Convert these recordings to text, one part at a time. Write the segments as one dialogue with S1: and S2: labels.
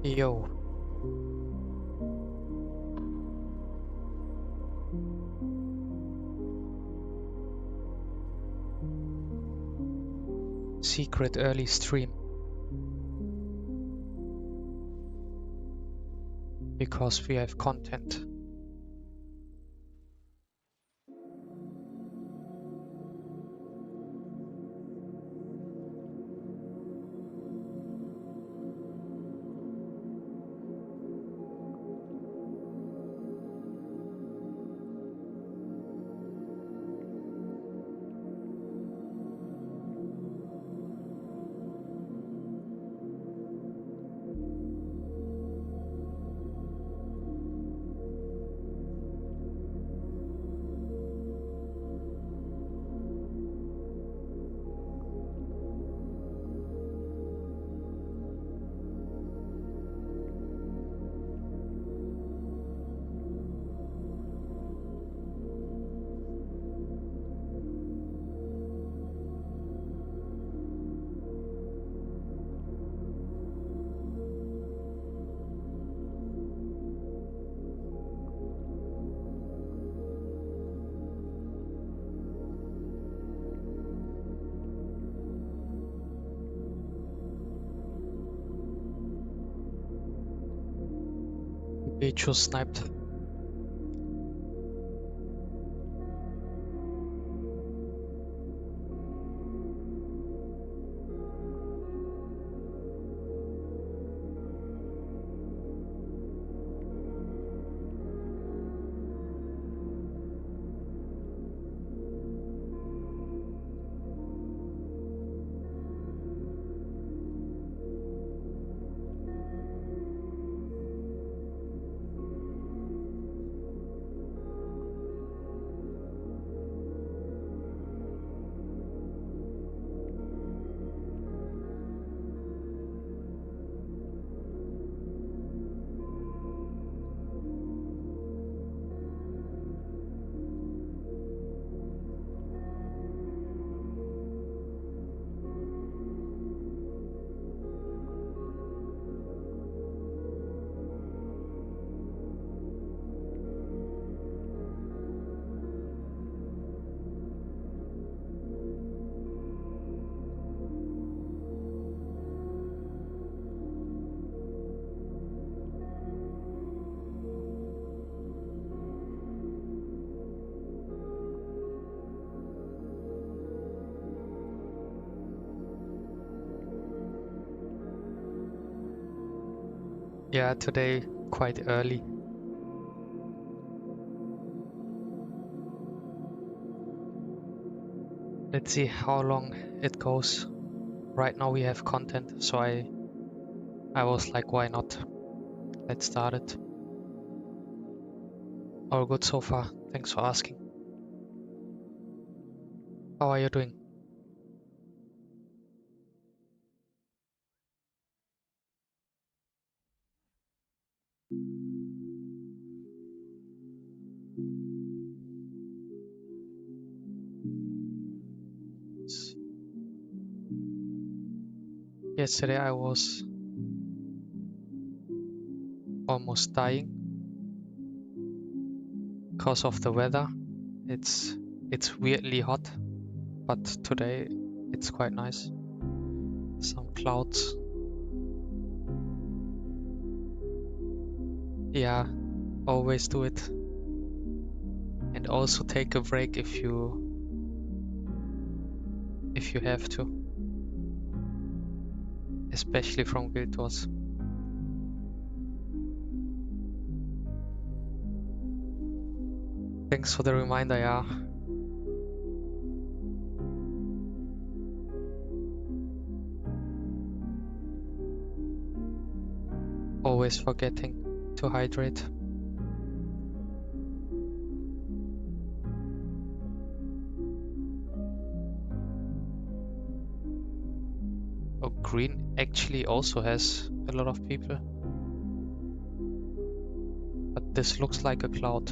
S1: Yo. Secret early stream. Because we have content. We just sniped. Yeah, today quite early. Let's see how long it goes. Right now we have content, so I was like, why not? Let's start it. All good so far. Thanks for asking. How are you doing? Yesterday I was almost dying because of the weather. It's weirdly hot, but today it's quite nice. Some clouds. Yeah, always do it. And also take a break if you have to. Especially from Guild Wars. Thanks for the reminder, yeah. Always forgetting to hydrate. Oh, green actually also has a lot of people. But this looks like a cloud.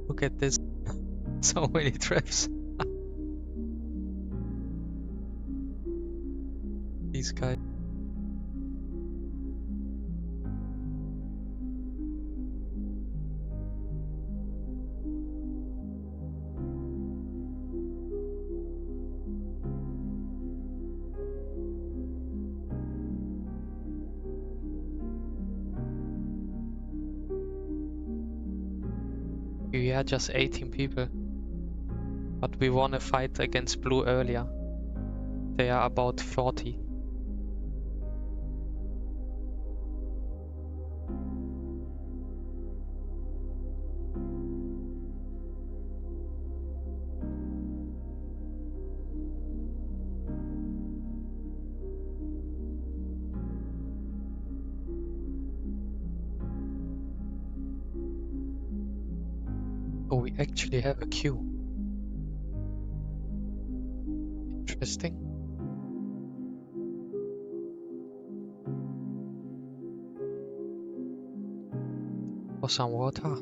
S1: Look at this. So many traps. These guys. We are just 18 people. But we won a fight against blue earlier. They are about 40. Oh, we actually have a queue. Interesting. For some water.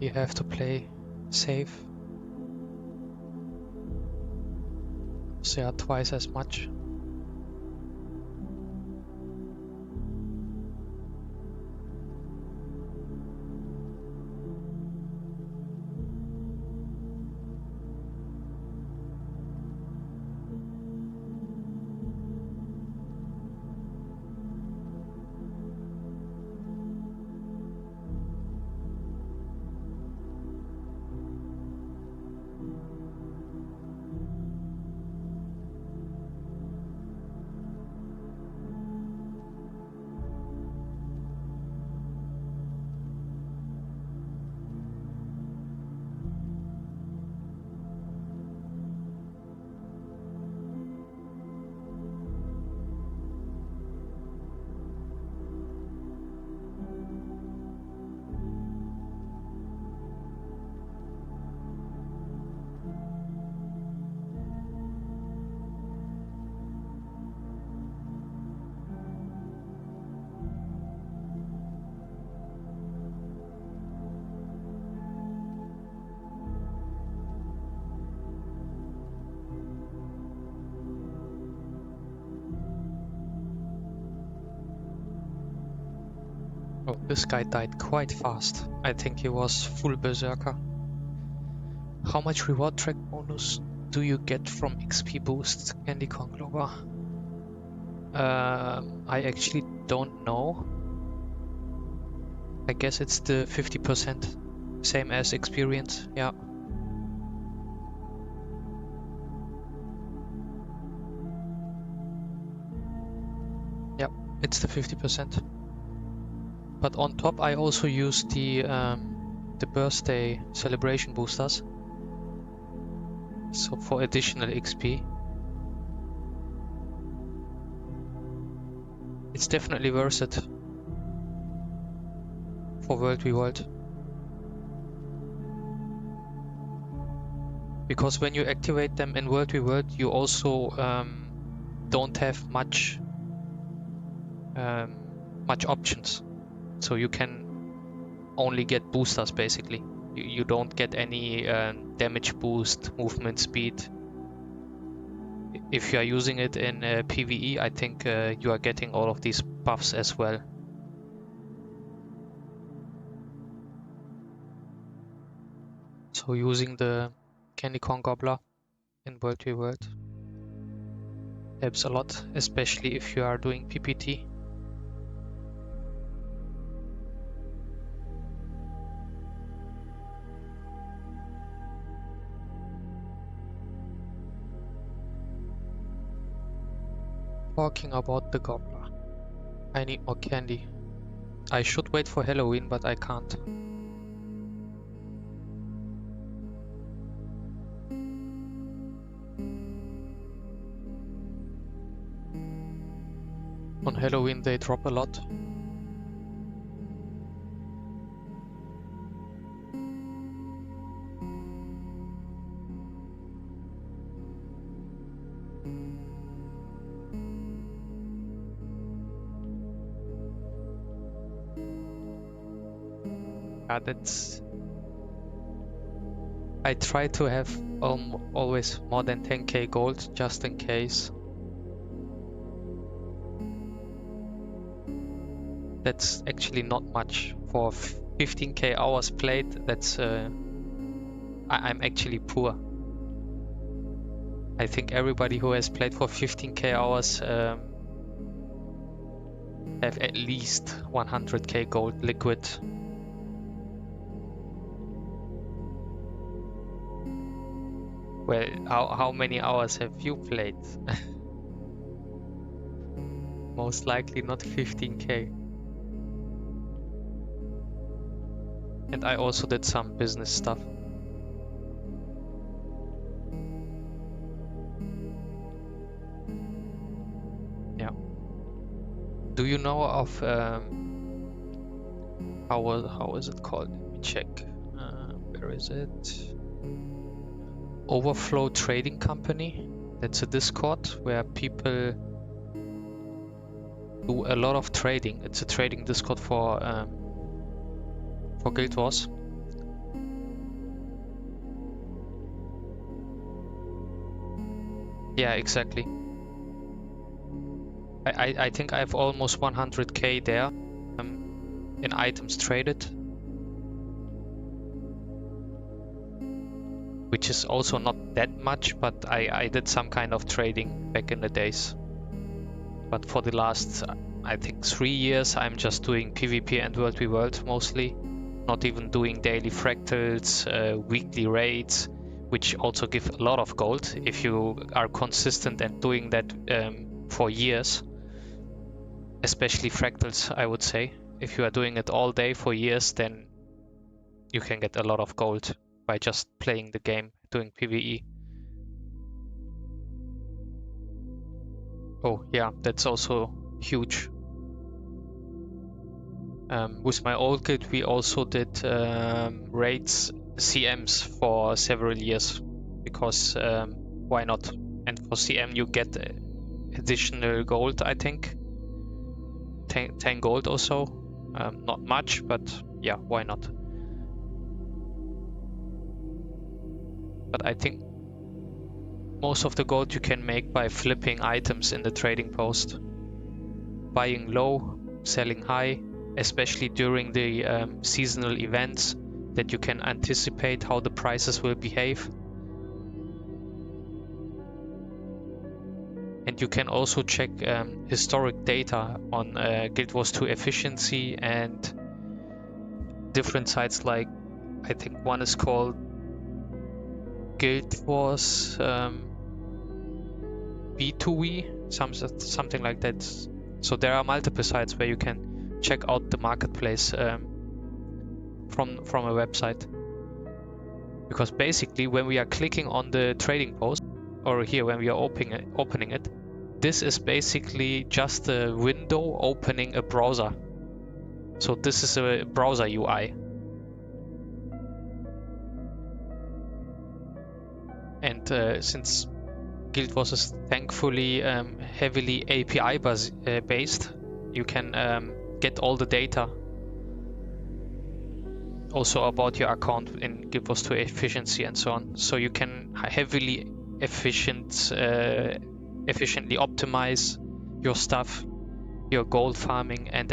S1: You have to play safe. They are twice as much. Oh, this guy died quite fast. I think he was full berserker. How much reward track bonus do you get from XP boosts, Candy Kong Glover? I actually don't know. I guess it's the 50%, same as experience, yeah. Yeah, it's the 50%. But on top I also use the birthday celebration boosters. So for additional XP. It's definitely worth it for World v World. Because when you activate them in WvW, you also don't have much options. So you can only get boosters basically. You don't get any damage boost, movement speed. If you are using it in PvE, I think you are getting all of these buffs as well. So using the Candy Corn Gobbler in World v World helps a lot, especially if you are doing PPT. Talking about the Gobbler, I need more candy. I should wait for Halloween, but I can't. On Halloween they drop a lot. Yeah, that's... I try to have always more than 10k gold, just in case. That's actually not much. For 15k hours played, that's... I'm actually poor. I think everybody who has played for 15k hours have at least 100k gold liquid. Well, how many hours have you played? Most likely not 15k. And I also did some business stuff. Yeah. Do you know of how is it called? Let me check. Where is it? Overflow Trading Company. That's a Discord where people do a lot of trading. It's a trading Discord for Guild Wars. Yeah, exactly. I think I have almost 100k there in items traded, which is also not that much, but I did some kind of trading back in the days. But for the last, I think 3 years, I'm just doing PvP and World v World mostly. Not even doing daily fractals, weekly raids, which also give a lot of gold if you are consistent and doing that for years. Especially fractals, I would say. If you are doing it all day for years, then you can get a lot of gold by just playing the game, doing PvE. Oh yeah, that's also huge. With my old guild, we also did raids, CMs for several years, because why not? And for CM you get additional gold, I think. 10 gold or so. Not much, but yeah, why not? But I think most of the gold you can make by flipping items in the trading post. Buying low, selling high, especially during the seasonal events that you can anticipate how the prices will behave. And you can also check historic data on Guild Wars 2 efficiency and different sites, like I think one is called Guild Wars B2V, something like that. So there are multiple sites where you can check out the marketplace from a website. Because basically when we are clicking on the trading post, or here when we are opening it, this is basically just a window opening a browser. So this is a browser UI. And since Guild Wars is thankfully heavily API based, you can get all the data also about your account in Guild Wars 2 efficiency and so on. So you can heavily efficiently optimize your stuff, your gold farming, and.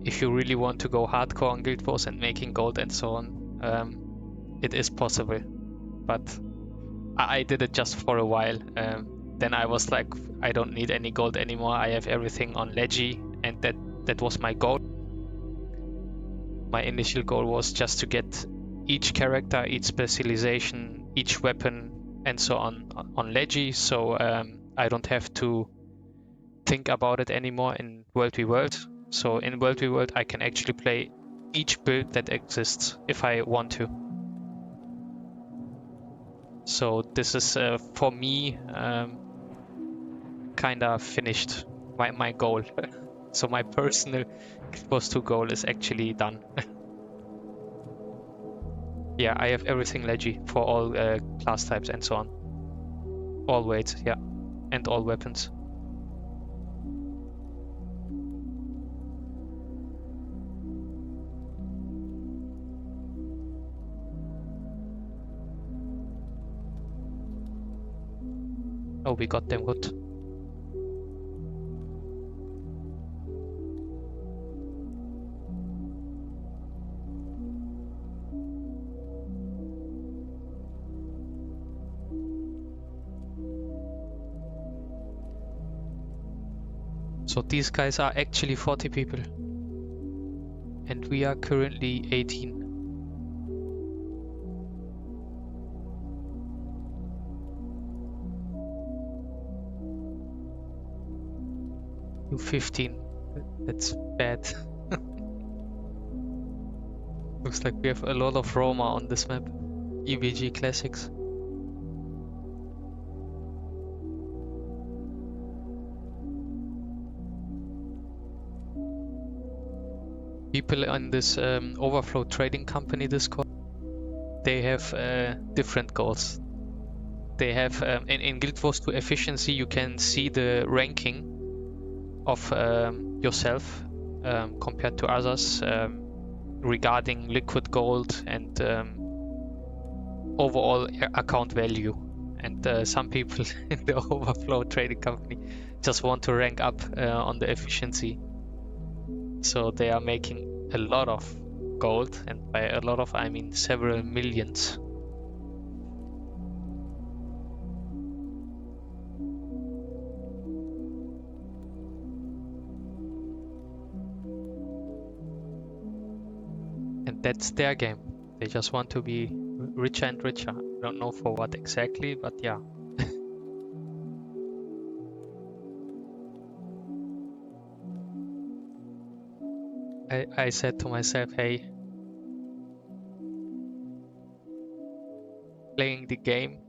S1: If you really want to go hardcore on Guild Wars and making gold and so on, it is possible. But I did it just for a while. Then I was like, I don't need any gold anymore. I have everything on Leggy, and that was my goal. My initial goal was just to get each character, each specialization, each weapon, and so on Leggy, so I don't have to think about it anymore in World v World. So in World v World, I can actually play each build that exists if I want to. So this is for me kinda finished my goal. So my personal Guild Wars 2 goal is actually done. Yeah, I have everything Leggy for all class types and so on. All weights, yeah, and all weapons. Oh, we got them good. So these guys are actually 40 people. And we are currently 18. You 15. That's bad. Looks like we have a lot of Roma on this map. EBG Classics. People on this Overflow Trading Company Discord, they have different goals. They have in Guild Wars 2 efficiency, you can see the ranking of yourself compared to others regarding liquid gold and overall account value. And some people in the Overflow Trading Company just want to rank up on the efficiency. So they are making a lot of gold, and by a lot of I mean several millions. And that's their game. They just want to be richer and richer. I don't know for what exactly, but yeah. I said to myself, hey, playing the game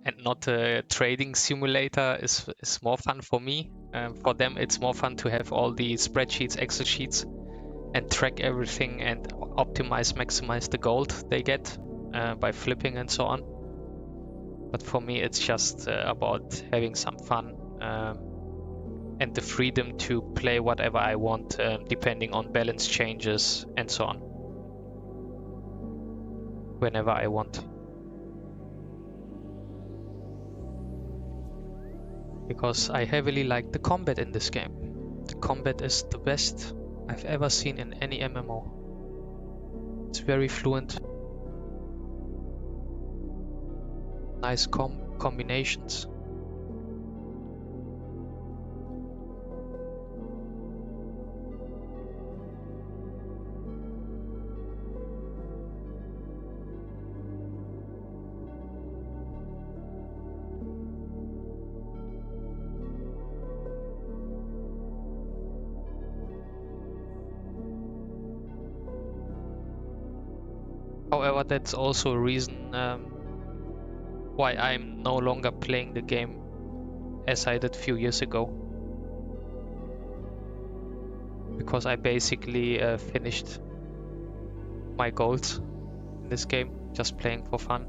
S1: and not a trading simulator is more fun for me. For them, it's more fun to have all the spreadsheets, Excel sheets, and track everything and optimize, maximize the gold they get by flipping and so on. But for me, it's just about having some fun and the freedom to play whatever I want, depending on balance changes and so on, whenever I want. Because I heavily like the combat in this game. The combat is the best I've ever seen in any MMO. It's very fluent. Nice combinations. However, that's also a reason why I'm no longer playing the game as I did a few years ago. Because I basically finished my goals in this game. just playing for fun.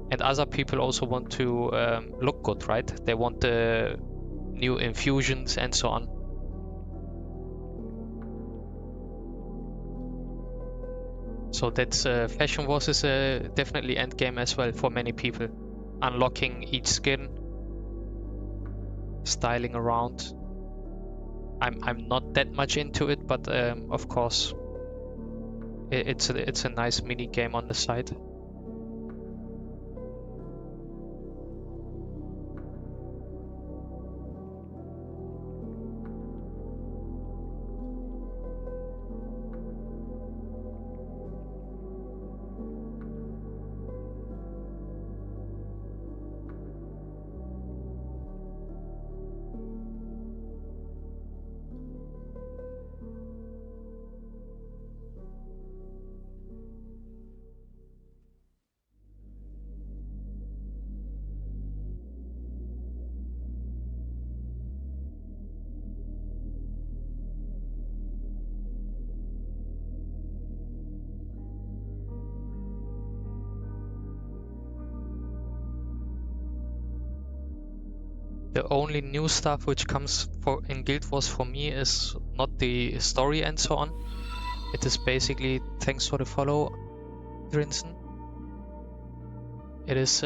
S1: And other people also want to look good, right? They want the new infusions and so on. So that's Fashion Wars is definitely end game as well for many people. Unlocking each skin, styling around. I'm not that much into it, but of course, it's a nice mini game on the side. The only new stuff which comes in Guild Wars for me is not the story and so on. It is basically, thanks for the follow, Drinson. It is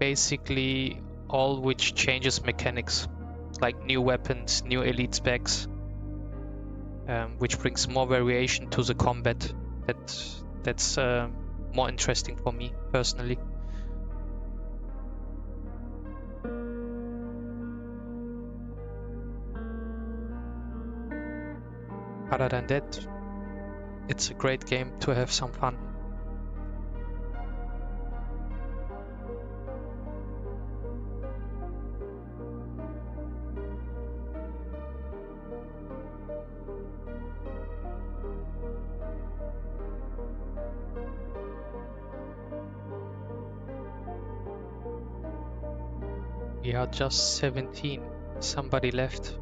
S1: basically all which changes mechanics, like new weapons, new elite specs, which brings more variation to the combat. That's more interesting for me personally. Other than that, it's a great game to have some fun. We are just 17. Somebody left.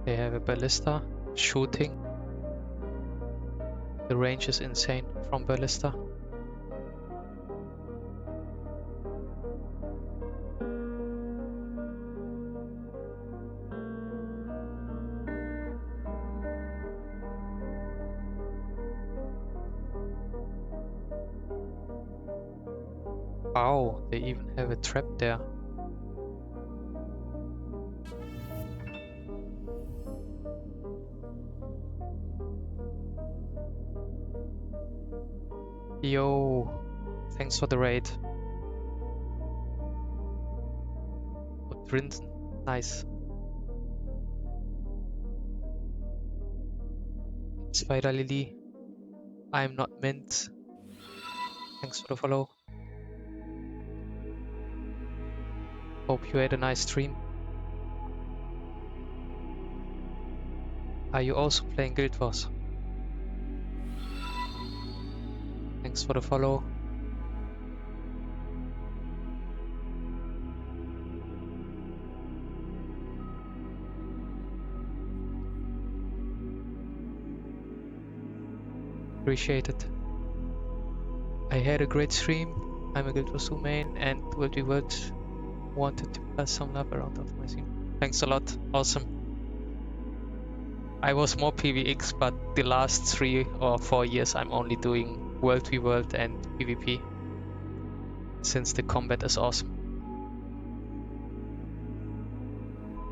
S1: They have a ballista shooting. The range is insane from ballista. Wow, they even have a trap there. Yo, thanks for the raid. Drinson, nice. Spider Lily, I'm not mint. Thanks for the follow. Hope you had a nice stream. Are you also playing Guild Wars? Thanks for the follow. Appreciate it. I had a great stream. I'm a Guild Wars 2 main and WvW wanted to pass some love around of my stream. Thanks a lot. Awesome. I was more PvX, but the last 3 or 4 years I'm only doing World v World and PvP, since the combat is awesome.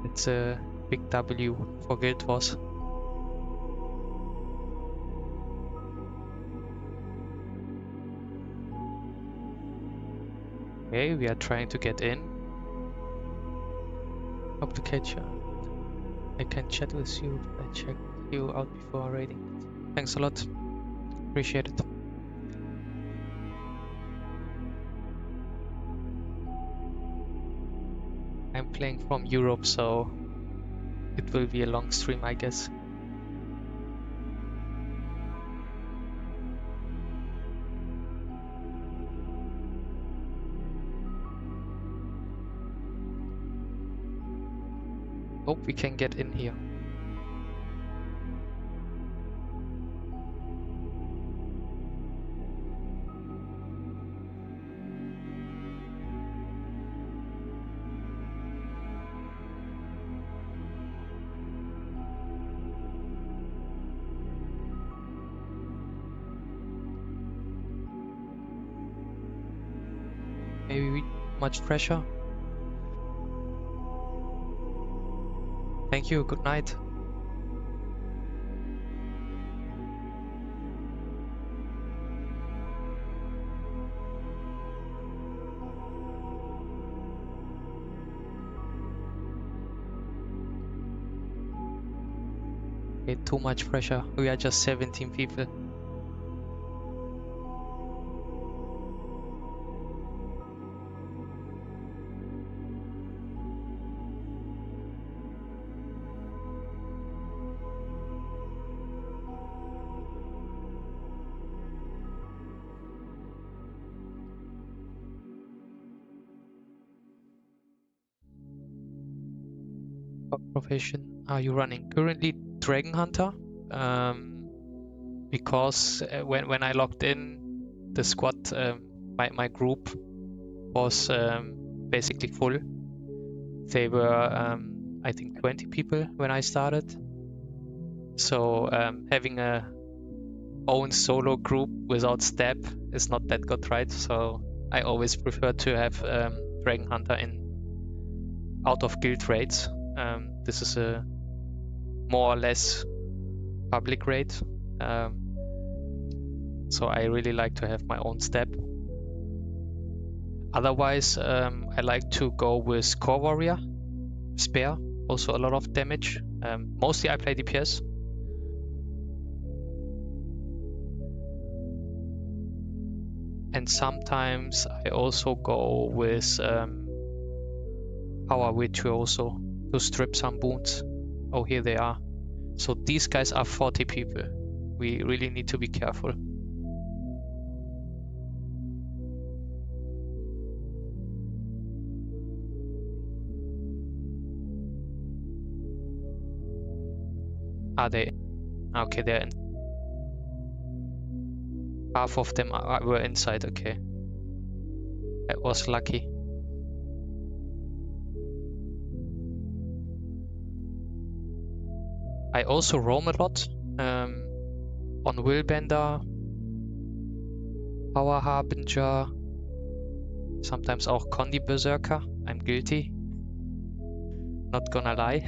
S1: It's a big W for Guild Wars. Okay, we are trying to get in. Hope to catch you. I can chat with you. I checked you out before raiding. Thanks a lot. Appreciate it. I'm playing from Europe, so it will be a long stream, I guess. Hope we can get in here. Maybe much pressure. Thank you, good night. Okay, too much pressure. We are just 17 people. What profession are you running? Currently Dragonhunter. Because when I logged in, the squad, my group was basically full. They were, I think, 20 people when I started. So having a own solo group without step is not that good, right? So I always prefer to have Dragonhunter in out of guild raids. This is a more or less public raid. So I really like to have my own step. Otherwise, I like to go with Core Warrior, Spare, also a lot of damage. Mostly I play DPS. And sometimes I also go with Power Virtuoso to strip some boons. Oh, here they are. So these guys are 40 people. We really need to be careful. Are they? Okay, they're in. Half of them were inside, okay. I was lucky. I also roam a lot on Willbender, Power Harbinger, sometimes auch Condi Berserker. I'm guilty. Not gonna lie.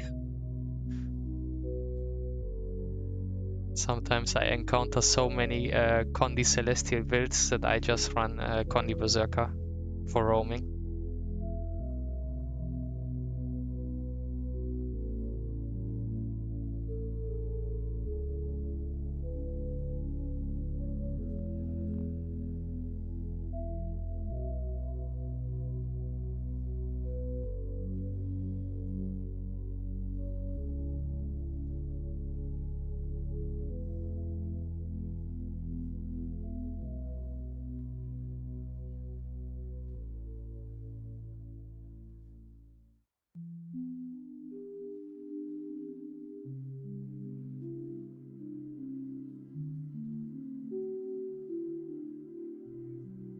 S1: Sometimes I encounter so many Condi Celestial builds that I just run Condi Berserker for roaming.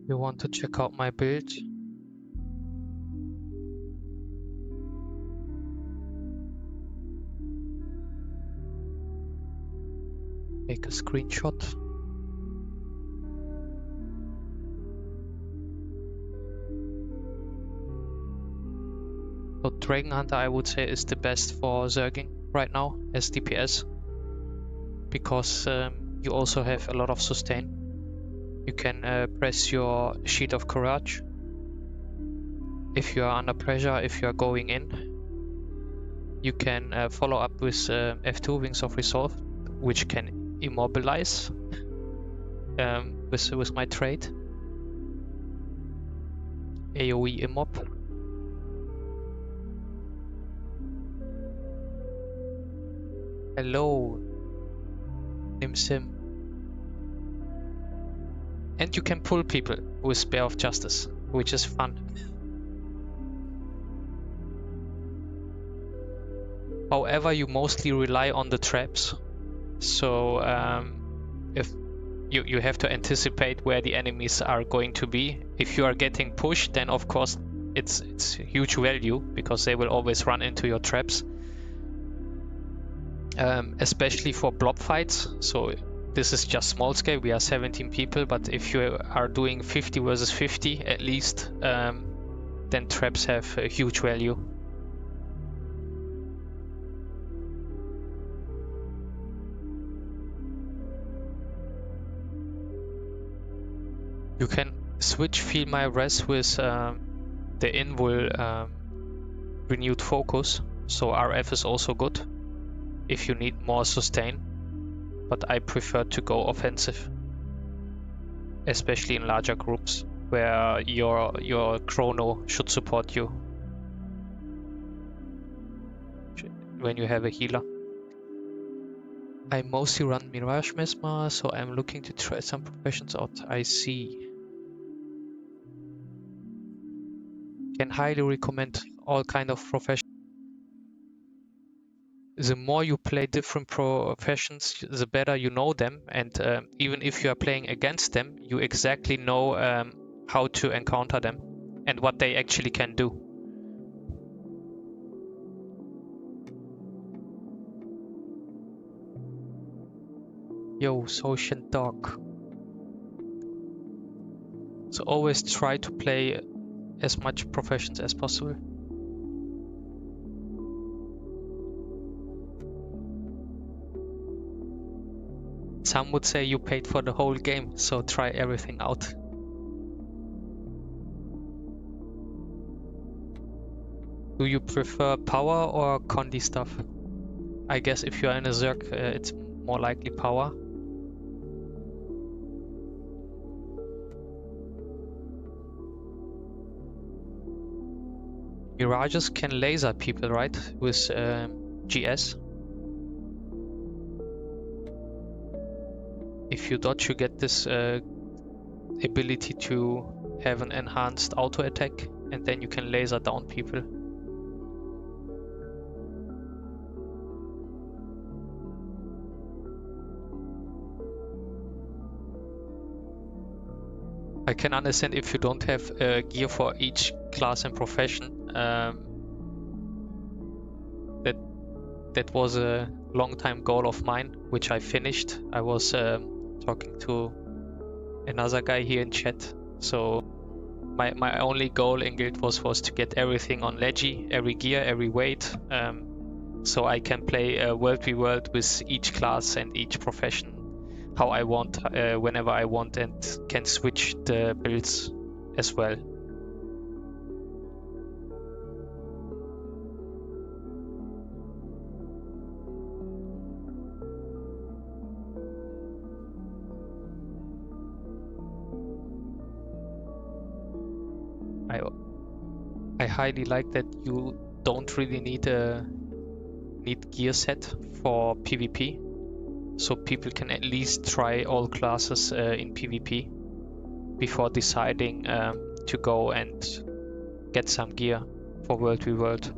S1: You want to check out my build? Make a screenshot. So Dragonhunter, I would say, is the best for Zerging right now as DPS, because you also have a lot of sustain. You can press your Sheet of Courage if you are under pressure, if you are going in. You can follow up with F2 Wings of Resolve, which can immobilize with my trait. AoE immob. Hello, Sim. And you can pull people with Spear of Justice, which is fun. However, you mostly rely on the traps. So if you have to anticipate where the enemies are going to be. If you are getting pushed, then of course it's huge value because they will always run into your traps. Especially for blob fights. So this is just small scale. We are 17 people, but if you are doing 50 versus 50 at least, then traps have a huge value. You can switch Feel My Res with the Invul renewed focus, so RF is also good if you need more sustain, but I prefer to go offensive, especially in larger groups where your chrono should support you when you have a healer. I mostly run Mirage Mesmer, so I'm looking to try some professions out. I see. Can highly recommend all kind of professions. The more you play different professions, the better you know them, and even if you are playing against them, you exactly know how to encounter them and what they actually can do. Yo, social dog. So always try to play as much professions as possible. Some would say you paid for the whole game, so try everything out. Do you prefer power or condi stuff? I guess if you are in a Zerg, it's more likely power. Mirages can laser people, right? With GS. If you dodge, you get this ability to have an enhanced auto attack, and then you can laser down people. I can understand if you don't have gear for each class and profession. That was a long time goal of mine, which I finished. I was talking to another guy here in chat. So my only goal in Guild was to get everything on Leggy, every gear, every weight, so I can play World v World with each class and each profession how I want, whenever I want, and can switch the builds as well. I highly like that you don't really need a gear set for PvP, so people can at least try all classes in PvP before deciding to go and get some gear for World v World.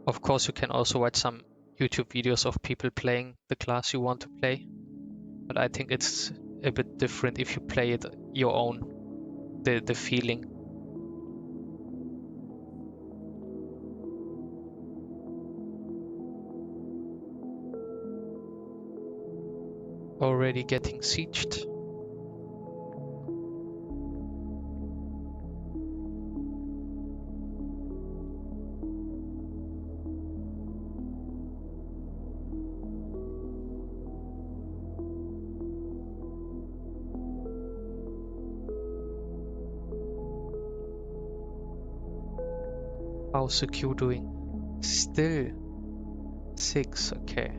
S1: Of course, you can also watch some YouTube videos of people playing the class you want to play, but I think it's a bit different if you play it your own, the feeling. Already getting sieged. How's the queue doing? Still 6, okay.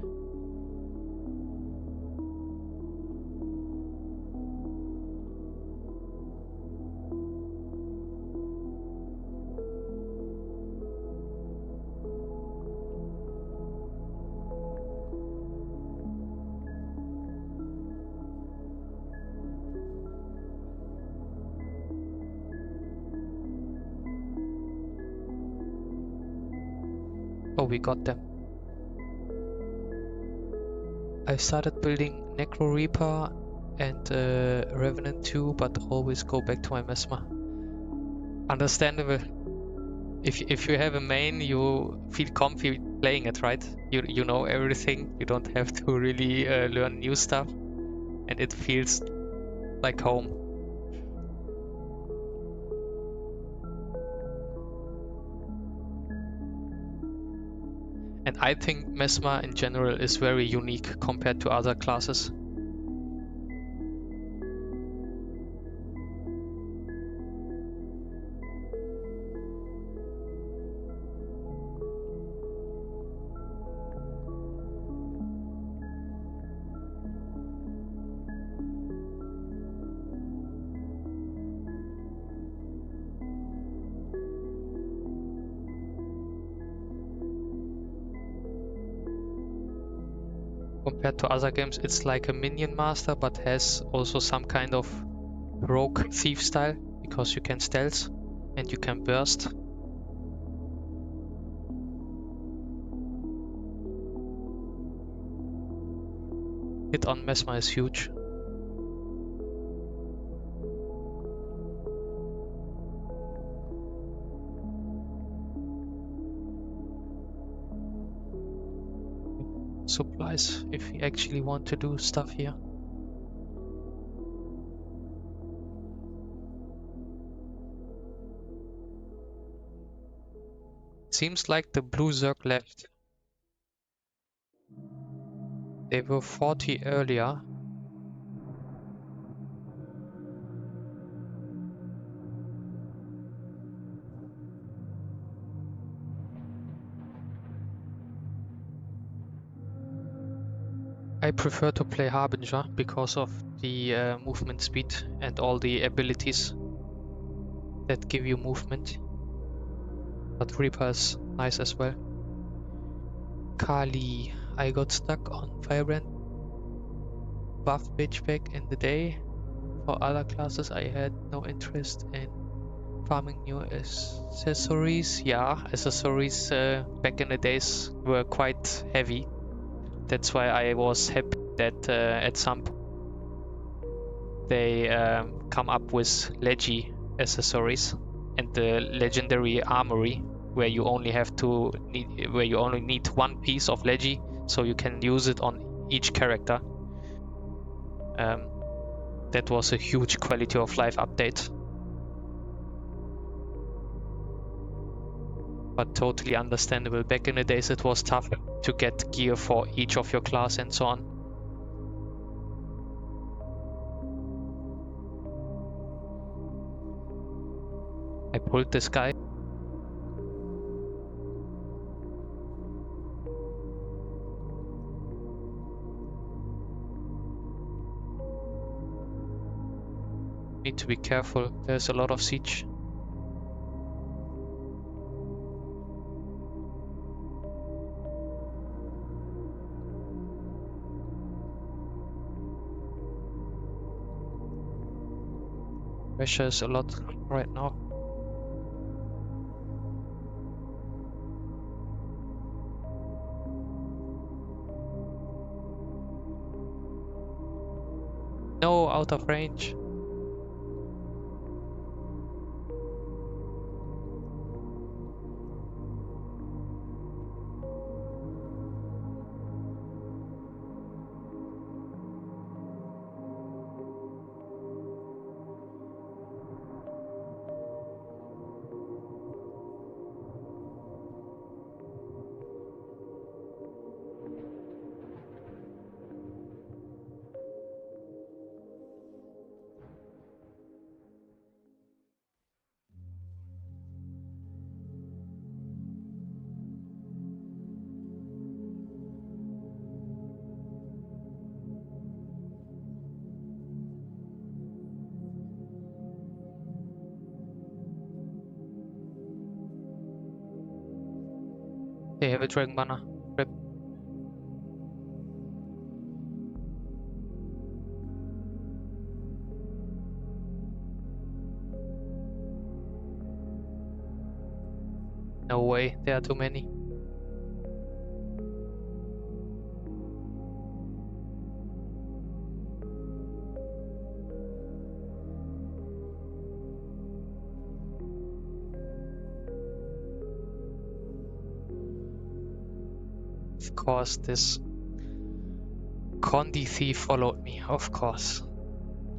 S1: Oh, we got them. I started building Necro Reaper and Revenant 2, but always go back to my Mesmer. Understandable. If you have a main, you feel comfy playing it, right? You know everything. You don't have to really learn new stuff, and it feels like home. And I think Mesmer in general is very unique compared to other classes. Compared to other games, it's like a minion master, but has also some kind of rogue thief style, because you can stealth and you can burst. Hit on Mesmer is huge. Supplies, if we actually want to do stuff here. Seems like the blue Zerg left. They were 40 earlier. I prefer to play Harbinger because of the movement speed and all the abilities that give you movement. But Reaper is nice as well. Kali. I got stuck on Firebrand buff page back in the day. For other classes I had no interest in farming new accessories. Yeah, accessories back in the days were quite heavy. That's why I was happy that at some point they come up with Legi accessories and the legendary armory, where you only need one piece of Legi, so you can use it on each character. That was a huge quality of life update. But totally understandable. Back in the days it was tough to get gear for each of your class and so on. I pulled this guy. Need to be careful, there's a lot of siege. Pressure is a lot right now. No, out of range. They have a Dragon Banner. Rip. No way, there are too many. Of course, this Condi thief followed me, of course.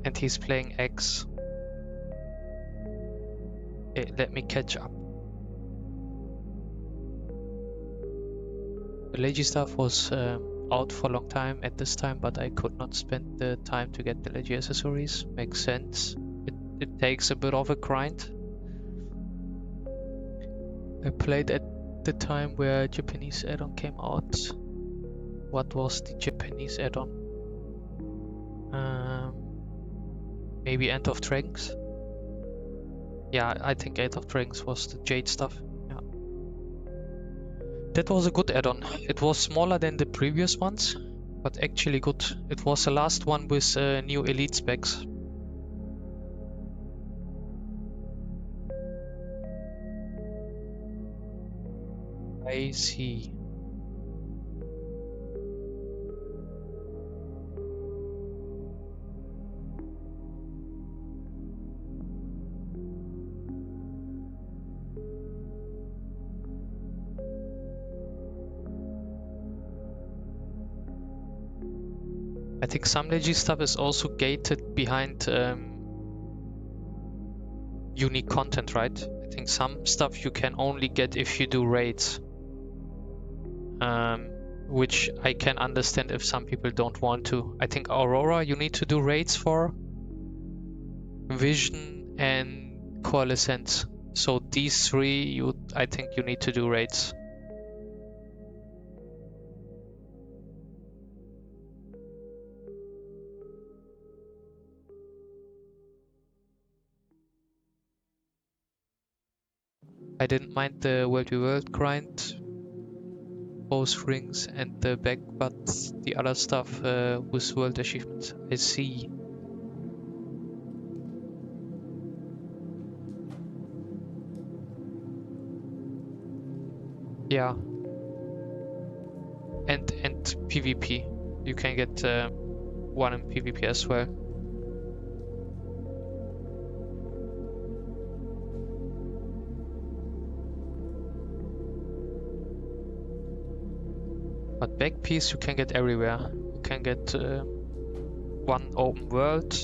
S1: And he's playing X. Let me catch up. The Legi stuff was out for a long time at this time, but I could not spend the time to get the Legi accessories. Makes sense. It takes a bit of a grind. I played at the time where Japanese add-on came out. What was the Japanese add-on? Maybe End of Dragons? Yeah, I think End of Dragons was the Jade stuff. Yeah. That was a good add-on. It was smaller than the previous ones, but actually good. It was the last one with new elite specs. I see. I think some Legi stuff is also gated behind unique content, right? I think some stuff you can only get if you do raids. Which I can understand if some people don't want to. I think Aurora you need to do raids for. Vision and Coalescence. So these three I think you need to do raids. I didn't mind the World grind, both rings and the back, but the other stuff with world achievements. I see. Yeah. And PvP. You can get one in PvP as well. But back piece you can get everywhere. You can get one open world,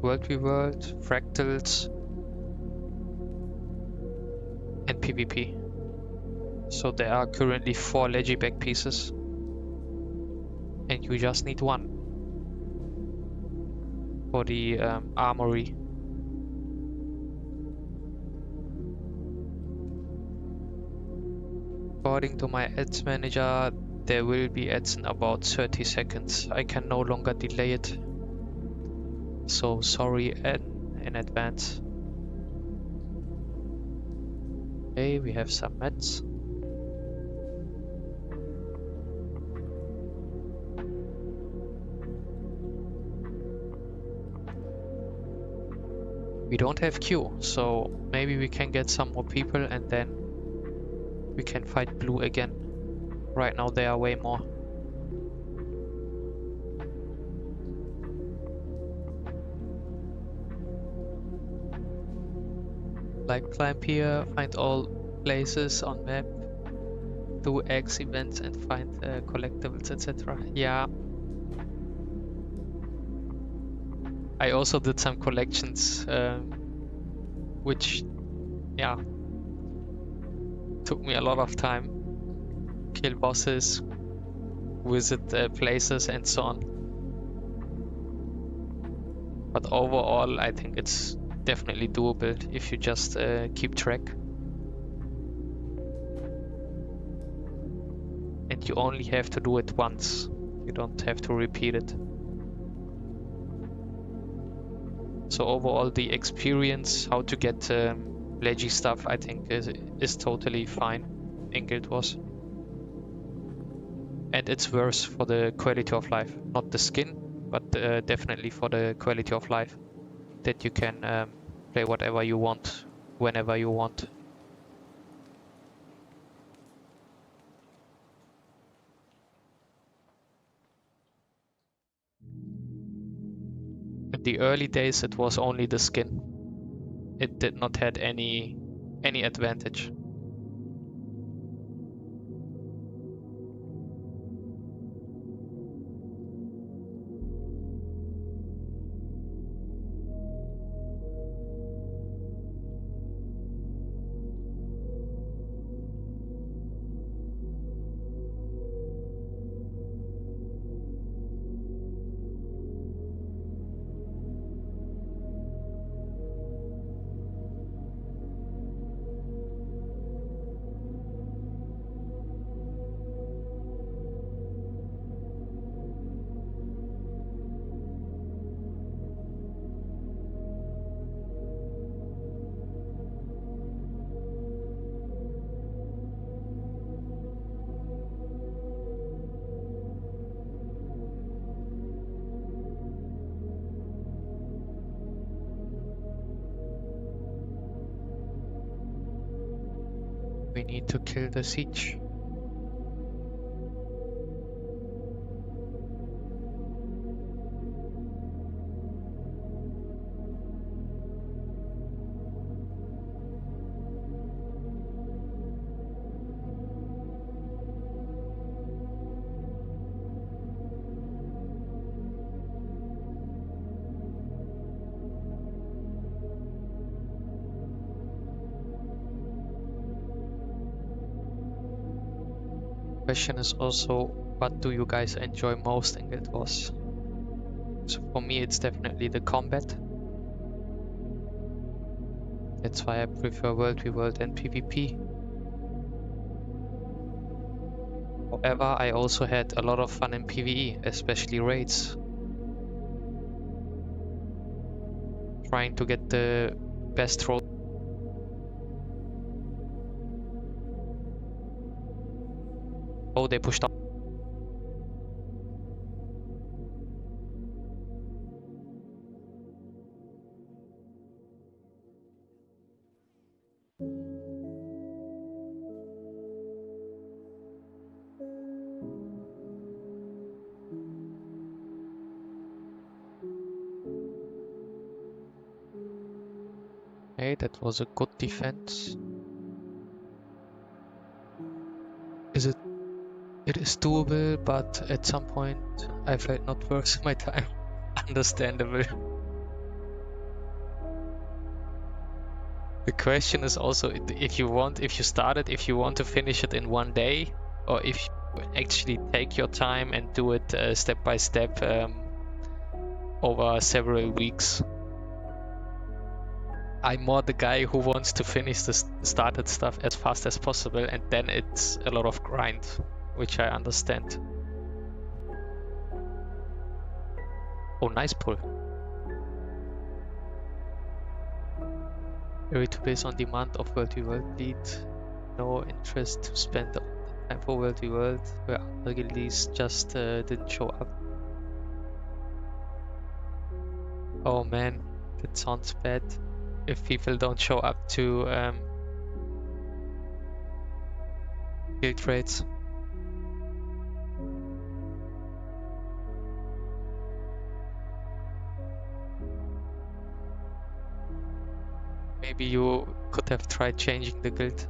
S1: world, fractals, and PvP. So there are currently 4 Legi back pieces. And you just need one for the armory. According to my ads manager, there will be ads in about 30 seconds. I can no longer delay it. So sorry in advance. Okay, we have some mats. We don't have Q, so maybe we can get some more people and then we can fight blue again. Right now there are way more. Like climb here, find all places on map, do X events and find collectibles, etc. Yeah. I also did some collections, which, yeah, took me a lot of time. Kill bosses, visit places and so on. But overall, I think it's definitely doable if you just keep track. And you only have to do it once. You don't have to repeat it. So overall, the experience, how to get Legi stuff, I think is totally fine in Guild Wars. And it's worse for the quality of life. Not the skin, but definitely for the quality of life. That you can play whatever you want, whenever you want. In the early days it was only the skin. It did not have any advantage. We need to kill the siege. Question is also, what do you guys enjoy most in Guild Wars? So for me, it's definitely the combat. That's why I prefer World v World and PvP. However, I also had a lot of fun in PvE, especially raids. Trying to get the best roll. Oh, they pushed up. Hey, that was a good defense. It is doable, but at some point I felt not worth my time. Understandable. The question is also if you want to finish it in one day, or if you actually take your time and do it step by step over several weeks. I'm more the guy who wants to finish the started stuff as fast as possible, and then it's a lot of grind, which I understand. Oh, nice pull. Very to base on demand of World v World lead. No interest to spend all the time for World v World, where other guilds just didn't show up. Oh man, that sounds bad. If people don't show up to guild raids. Maybe you could have tried changing the guild.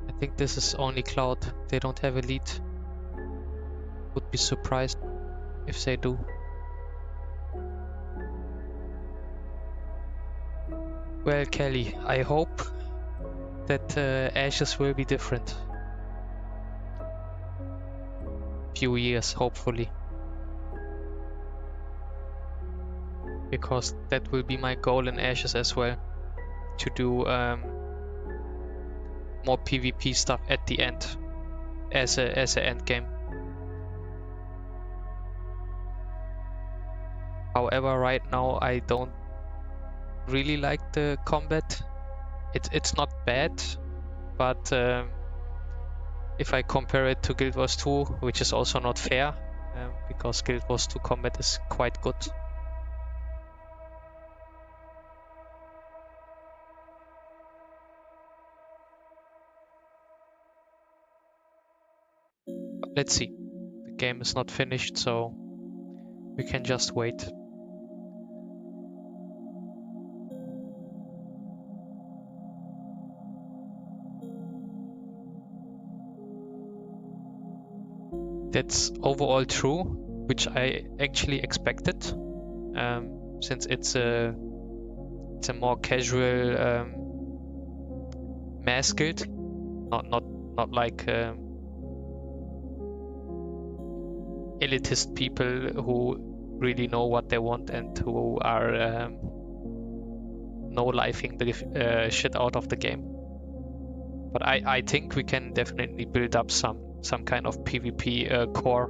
S1: I think this is only Cloud. They don't have a lead. Would be surprised if they do. Well, Kelly, I hope that Ashes will be different. Few years, hopefully. Because that will be my goal in Ashes as well. To do more PvP stuff at the end. As a end game. However, right now I don't really like the combat. It's not bad, but if I compare it to Guild Wars 2, which is also not fair, because Guild Wars 2 combat is quite good. But let's see. The game is not finished, so we can just wait. That's overall true, which I actually expected, since it's a more casual mass guild, not like elitist people who really know what they want and who are no-lifing the shit out of the game. But I think we can definitely build up some kind of PvP core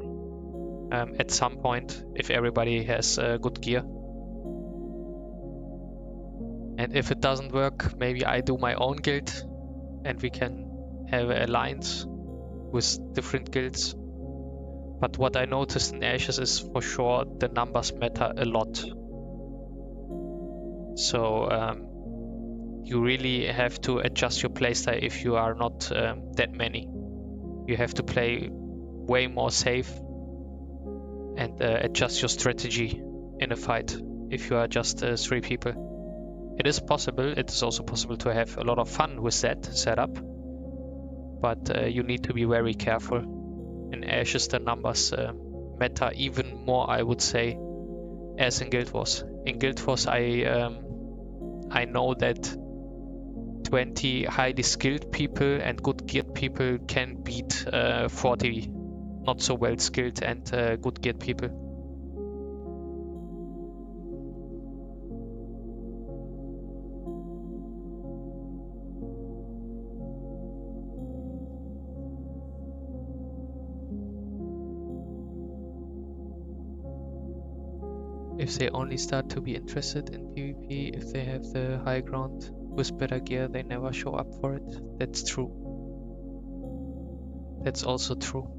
S1: at some point if everybody has good gear. And if it doesn't work, maybe I do my own guild and we can have an alliance with different guilds. But what I noticed in Ashes is for sure the numbers matter a lot. So you really have to adjust your playstyle if you are not that many. You have to play way more safe and adjust your strategy in a fight if you are just 3 people. It is possible. It is also possible to have a lot of fun with that setup, but you need to be very careful. In Ashes, the numbers matter even more, I would say, as in Guild Wars. In Guild Wars, I know that 20 highly skilled people and good geared people can beat 40 not so well skilled and good geared people. If they only start to be interested in PvP if they have the high ground with better gear, they never show up for it. That's true. That's also true.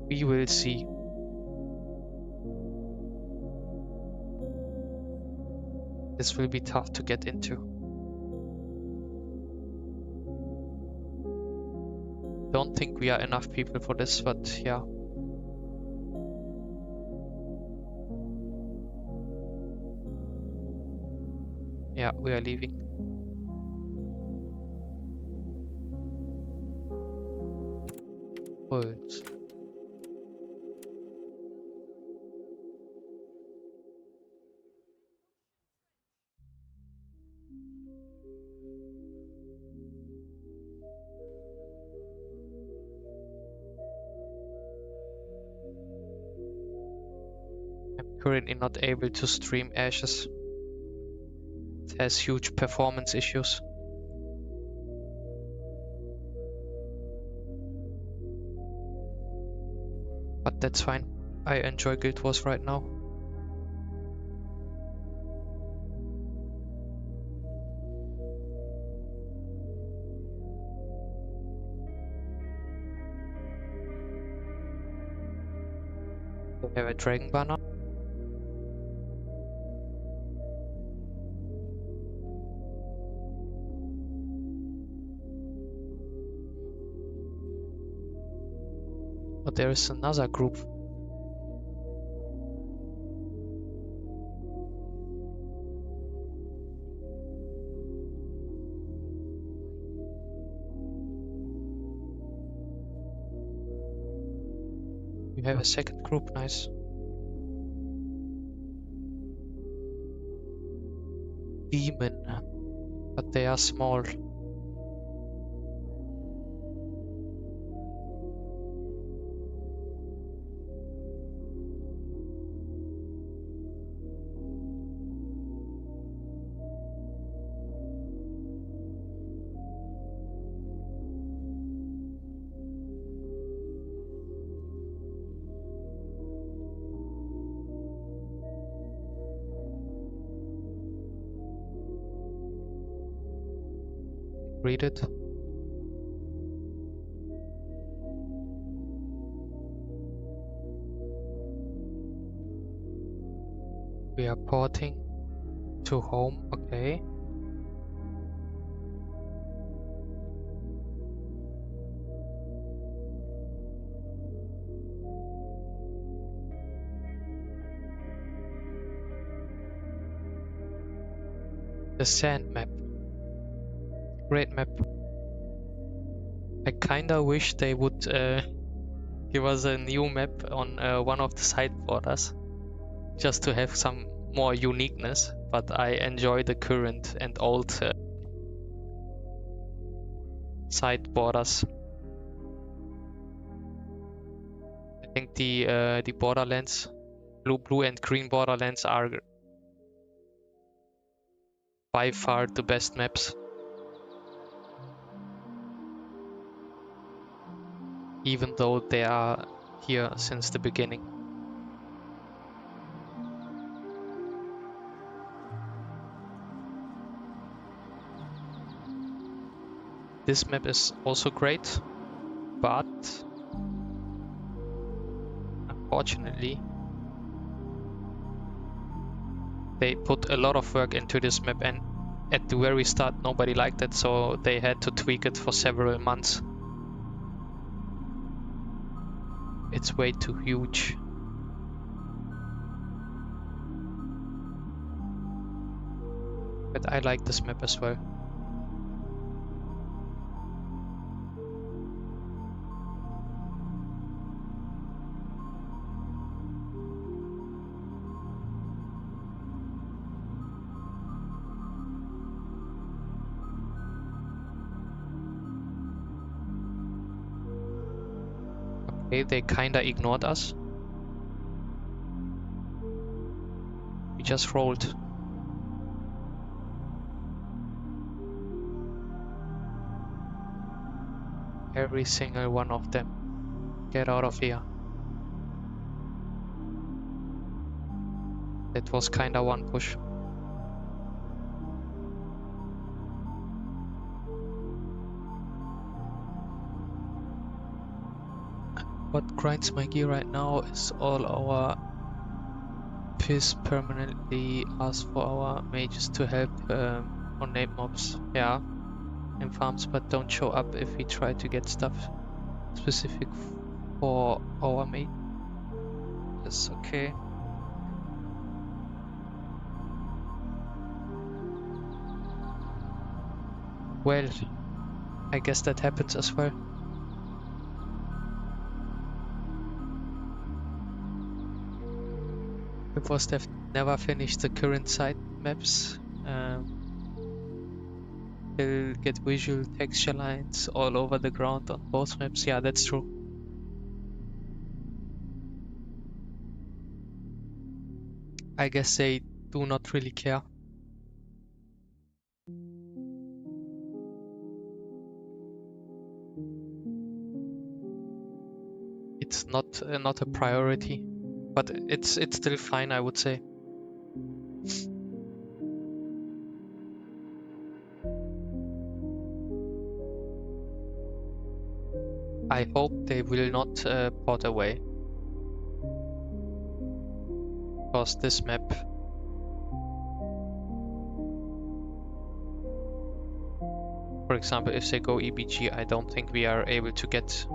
S1: We will see. This will be tough to get into. Don't think we are enough people for this, but yeah. Yeah, we are leaving. Words. I'm currently not able to stream Ashes. It has huge performance issues. But that's fine. I enjoy Guild Wars right now. We have a dragon banner. But there is another group. We have a second group, nice. Demon, but they are small. Read it. We are porting to home, okay. The sand map. Great map. I kinda wish they would give us a new map on one of the side borders, just to have some more uniqueness, but I enjoy the current and old side borders. I think the borderlands, blue and green borderlands, are by far the best maps. Even though they are here since the beginning. This map is also great, but unfortunately they put a lot of work into this map, and at the very start nobody liked it, so they had to tweak it for several months. It's way too huge. But I like this map as well. Okay, they kinda ignored us. We just rolled. Every single one of them. Get out of here. That was kinda one push. What grinds my gear right now is all our piss permanently ask for our mages to help on name mobs. Yeah, in farms, but don't show up if we try to get stuff specific for our mate. That's okay. Well, I guess that happens as well. Because they've never finished the current site maps. They'll get visual texture lines all over the ground on both maps. Yeah, that's true. I guess they do not really care. It's not a priority, but it's still fine, I would say. I hope they will not port away, because this map for example, if they go EBG, I don't think we are able to get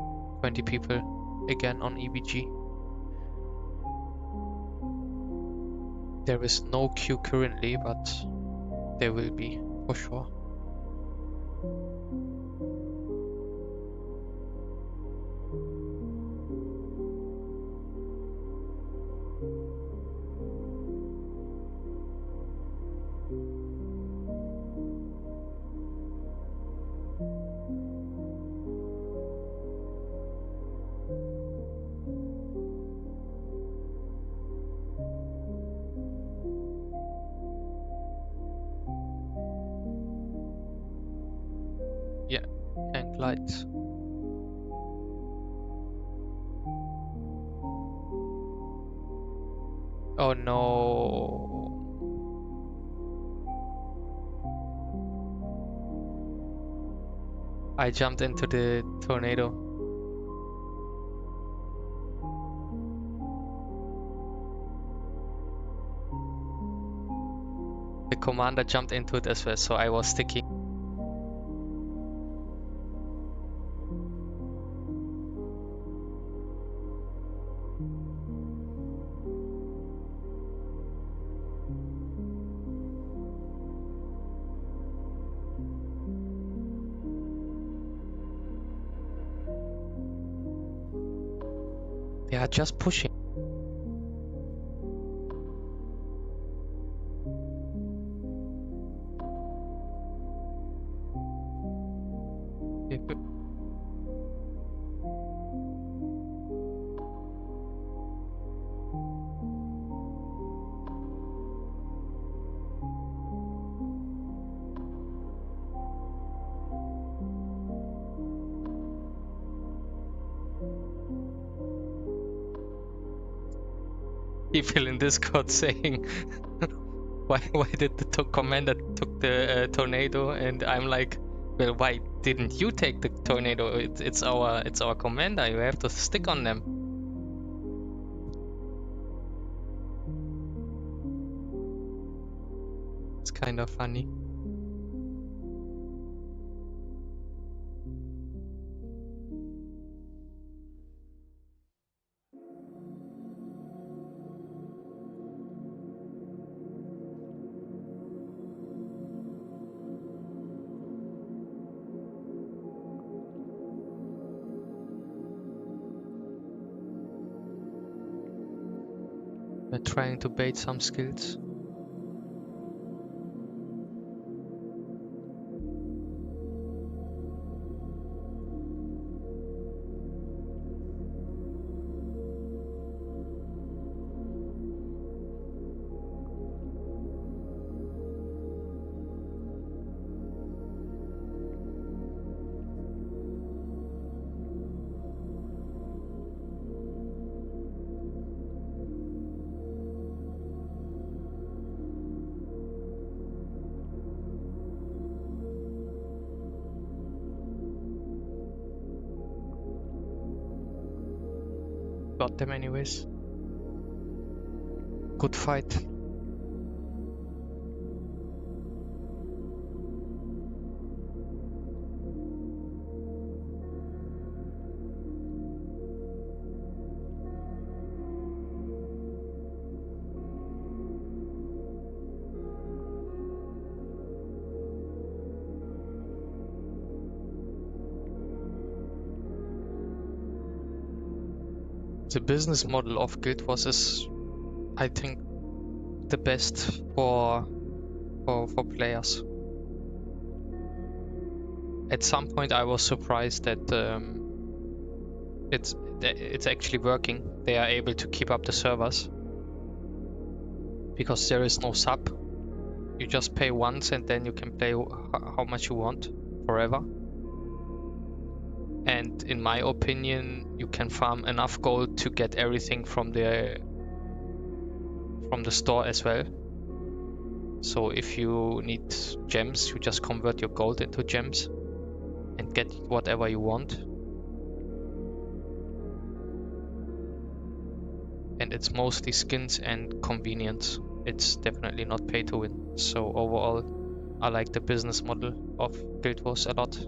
S1: 20 people again on EBG. There is no queue currently, but there will be for sure. Yeah, and lights. Oh no. I jumped into the tornado. The commander jumped into it as well, so I was sticky. They are just pushing. People in Discord saying, why did the commander took the tornado? And I'm like, well, why Didn't you take the tornado? It's our commander. You have to stick on them. It's kind of funny. We're trying to bait some skills. Got them anyways. Good fight. The business model of Guild Wars is, I think, the best for players. At some point, I was surprised that it's actually working. They are able to keep up the servers because there is no sub. You just pay once and then you can play how much you want forever. And in my opinion, you can farm enough gold to get everything from the store as well. So if you need gems, you just convert your gold into gems and get whatever you want. And it's mostly skins and convenience. It's definitely not pay to win. So overall, I like the business model of Guild Wars a lot.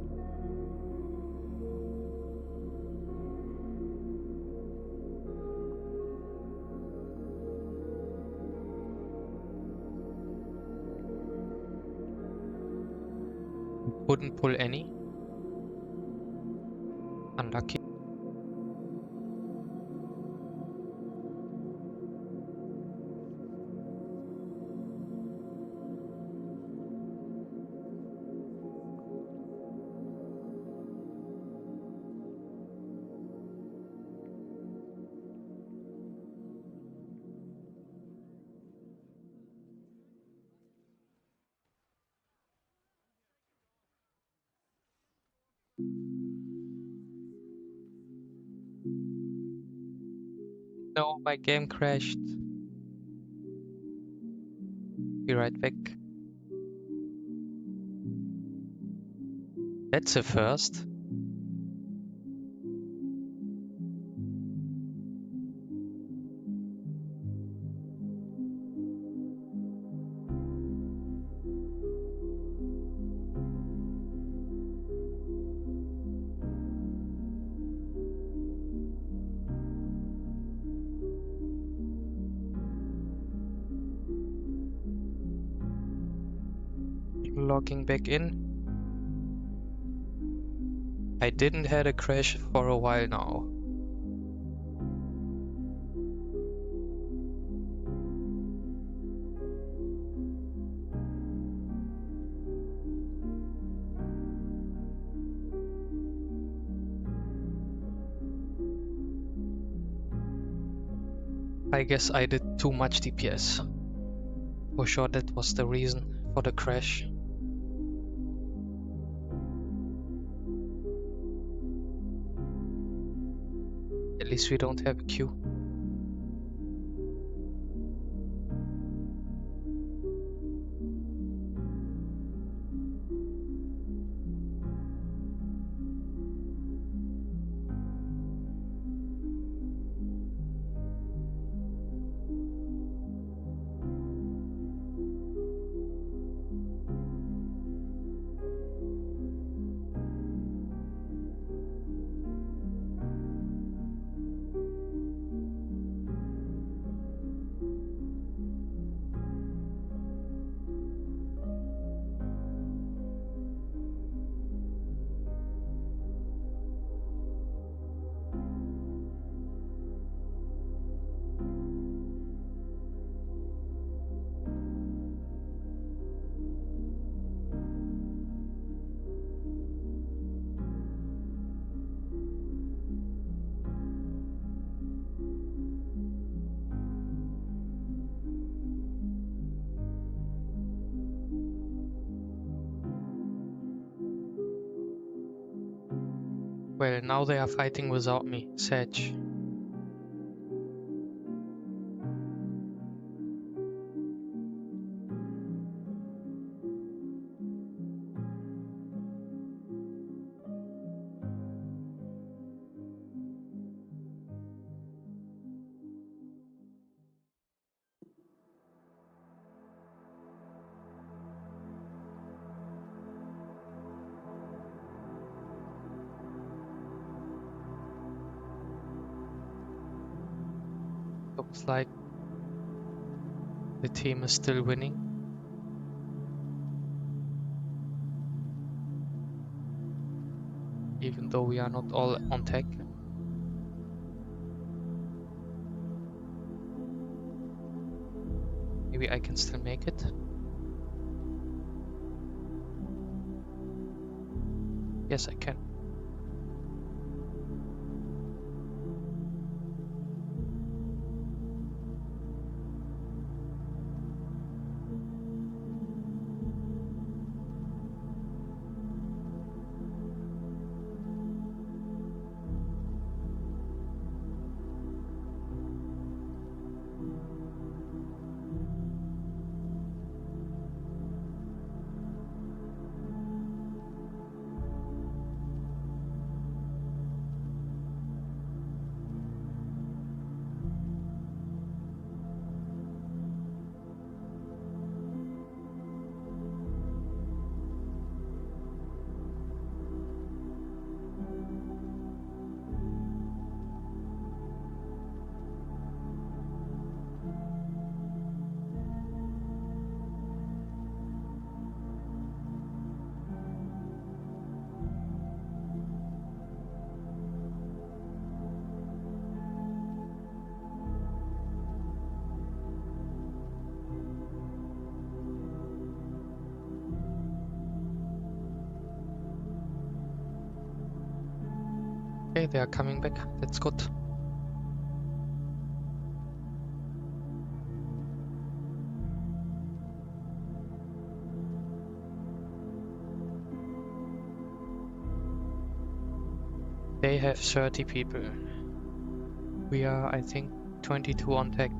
S1: Couldn't pull any. Unlucky. No, my game crashed. Be right back. That's a first. Logging back in. I didn't had a crash for a while now. I guess I did too much DPS. For sure that was the reason for the crash. At least we don't have a queue. Well, now they are fighting without me. Sedge. Looks like the team is still winning. Even though we are not all on tech. Maybe I can still make it. Yes, I can. Okay, they are coming back. That's good. They have 30 people. We are, I think, 22 on tech.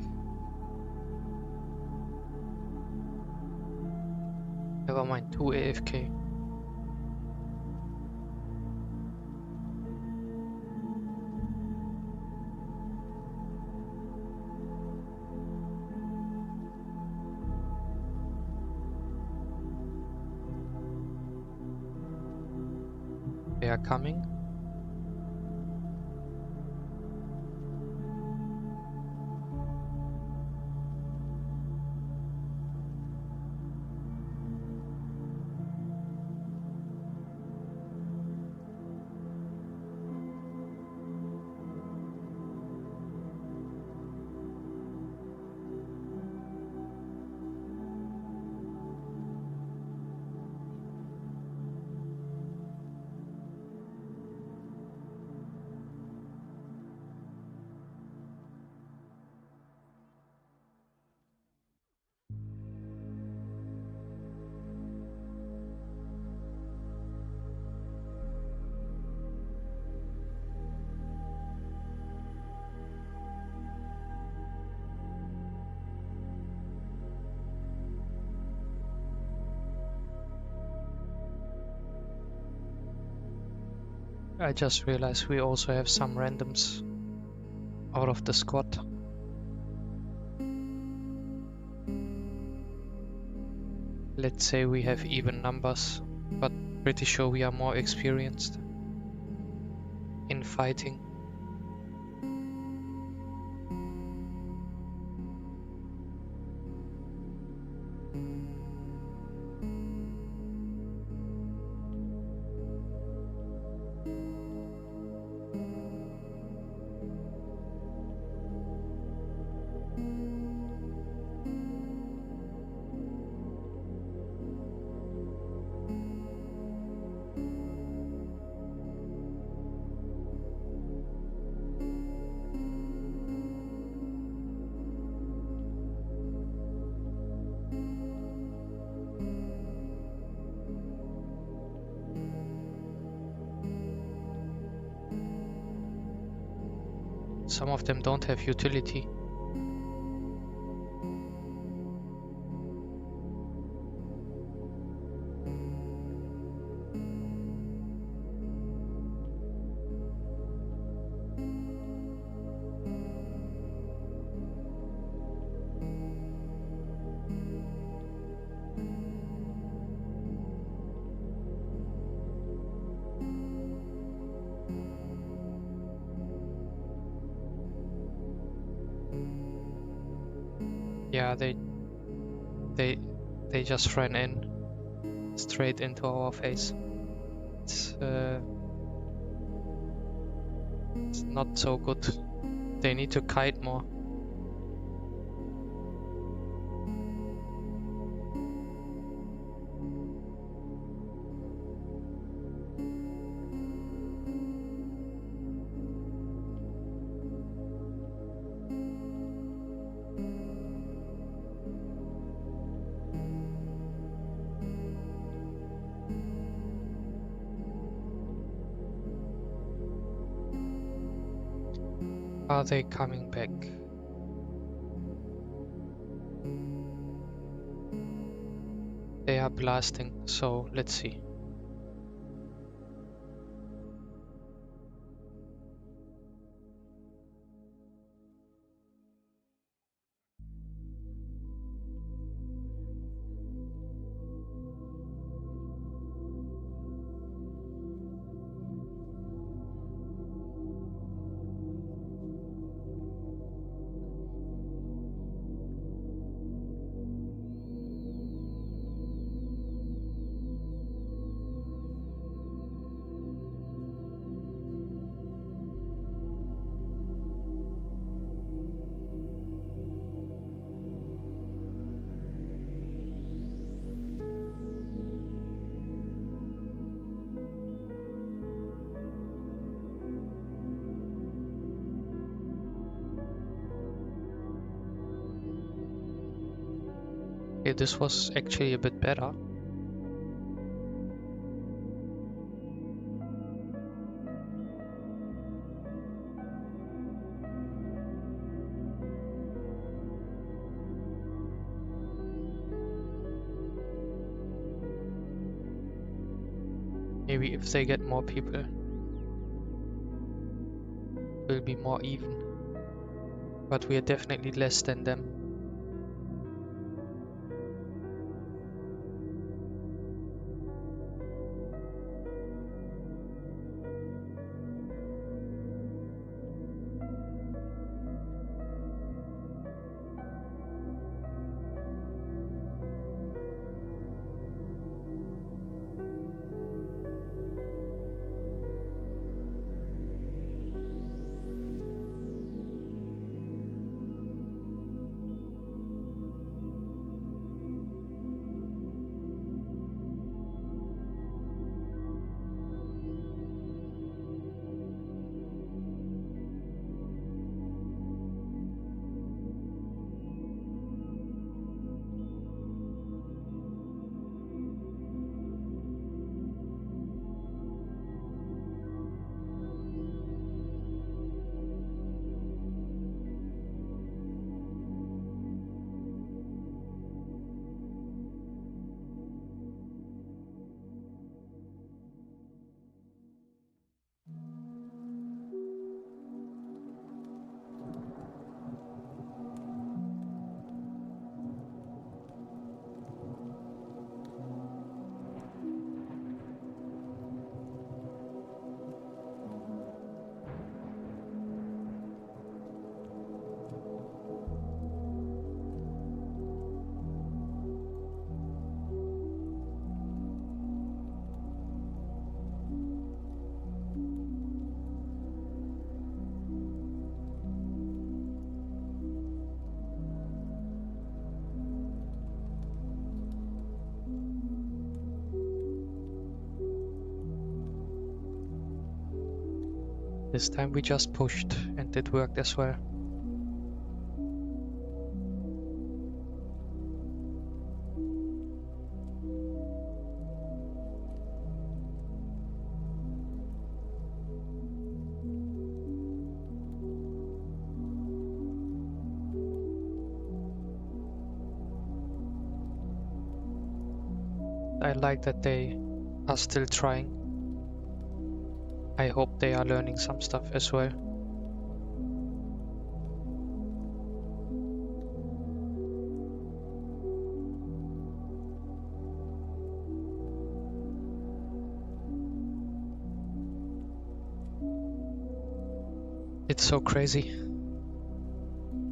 S1: Never mind, 2 AFK. They are coming. I just realized we also have some randoms out of the squad. Let's say we have even numbers, but pretty sure we are more experienced in fighting. Some of them don't have utility. Yeah, they just ran in straight into our face. It's not so good. They need to kite more. Are they coming back? They are blasting, so let's see. Okay, this was actually a bit better. Maybe if they get more people, it will be more even. But we are definitely less than them. This time we just pushed and it worked as well. I like that they are still trying. I hope they are learning some stuff as well. It's so crazy.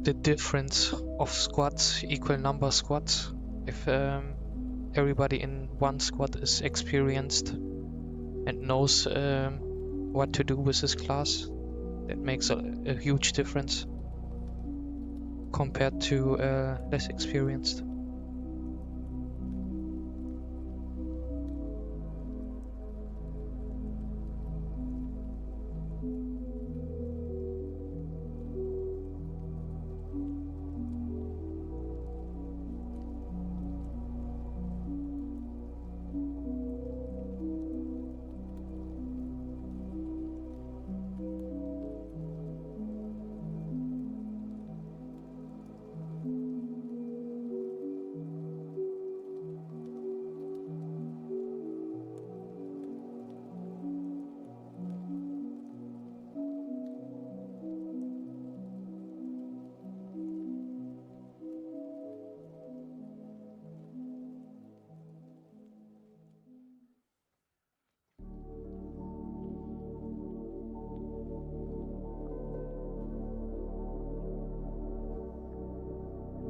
S1: The difference of squads, equal number squads. If everybody in one squad is experienced and knows what to do with his class, that makes a huge difference compared to less experienced.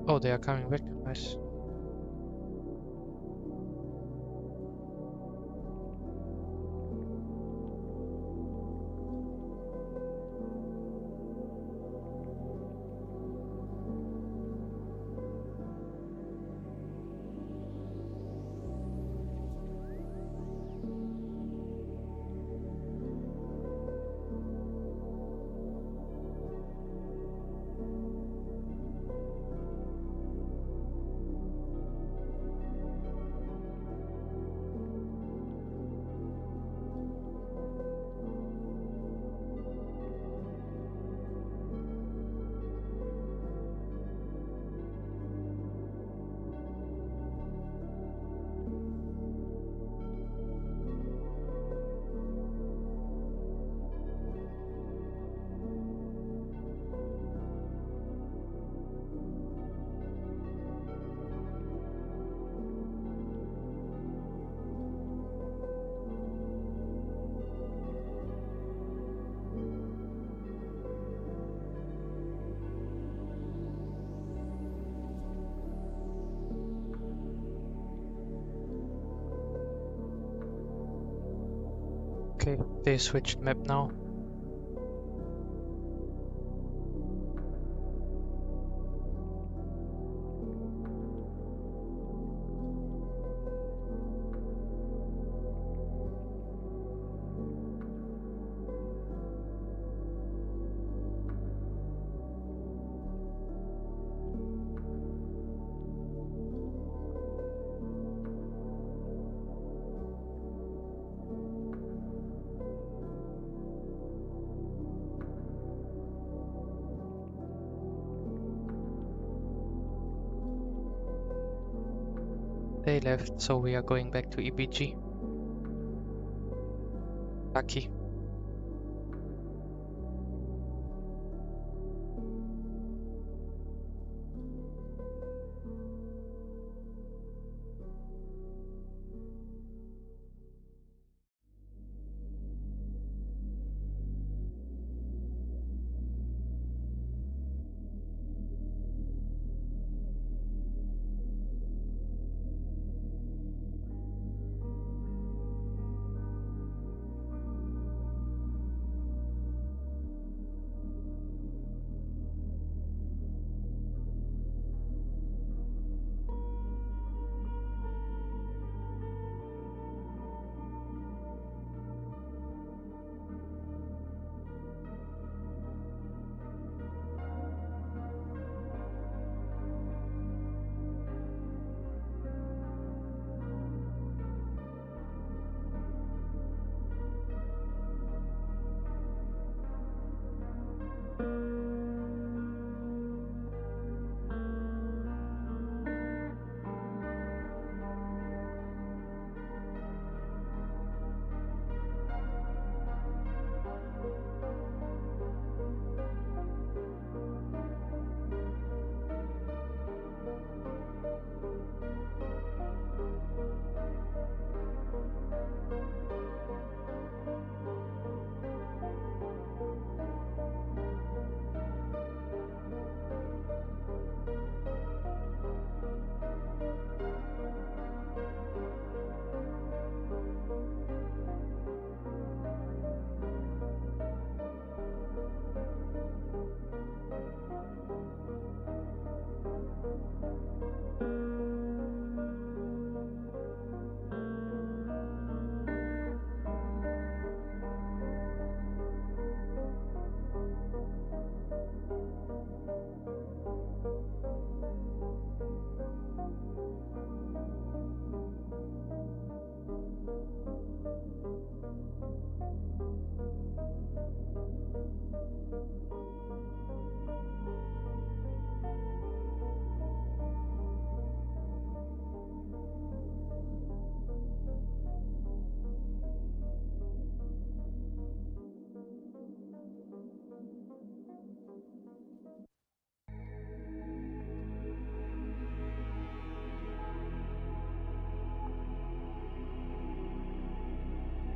S1: Oh, they are coming back. Nice. Okay, they switched map now. They left, so we are going back to EBG. Lucky.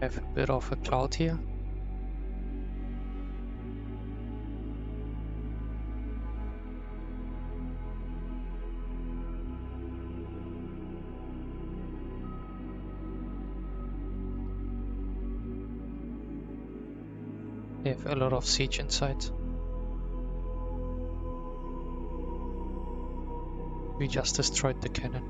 S1: Have a bit of a cloud here. They have a lot of siege inside. We just destroyed the cannon.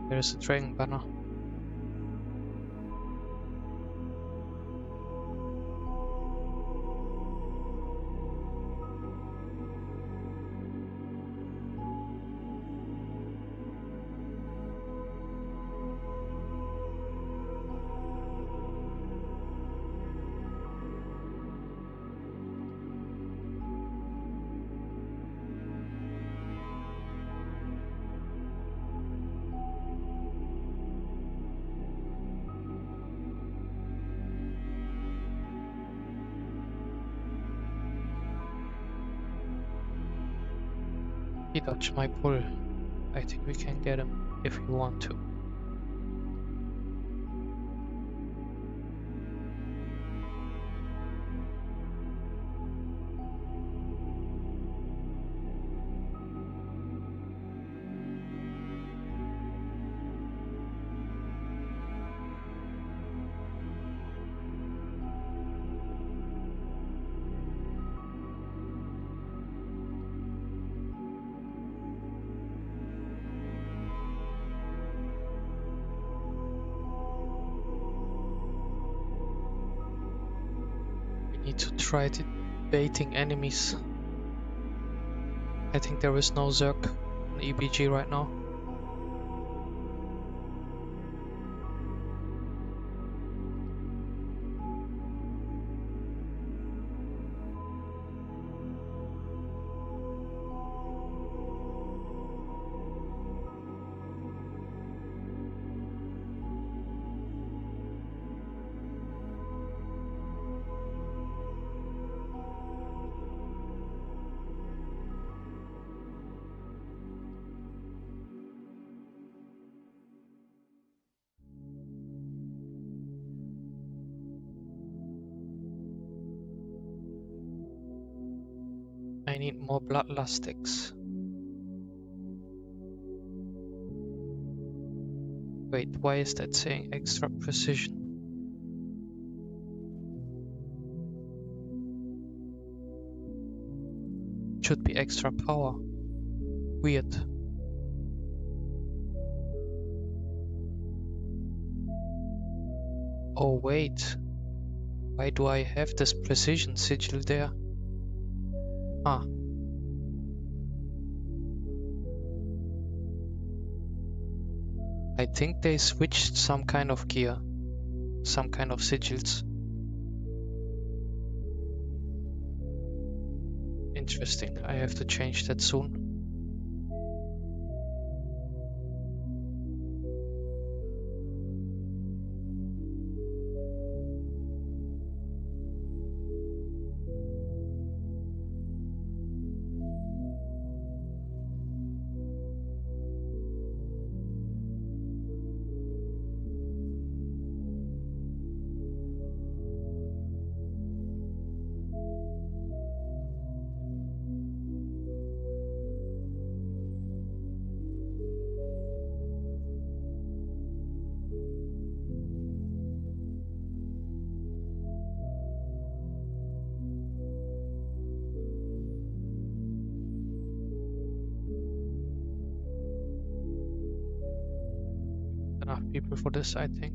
S1: There is a dragon banner. He dodged my pull. I think we can get him if we want to. Need to try baiting enemies. I think there is no Zerg on EBG right now. I need more bloodlustics. Wait, why is that saying extra precision? Should be extra power. Weird. Oh wait. Why do I have this precision sigil there? Ah. I think they switched some kind of gear. Some kind of sigils. Interesting. I have to change that soon. Enough people for this, I think.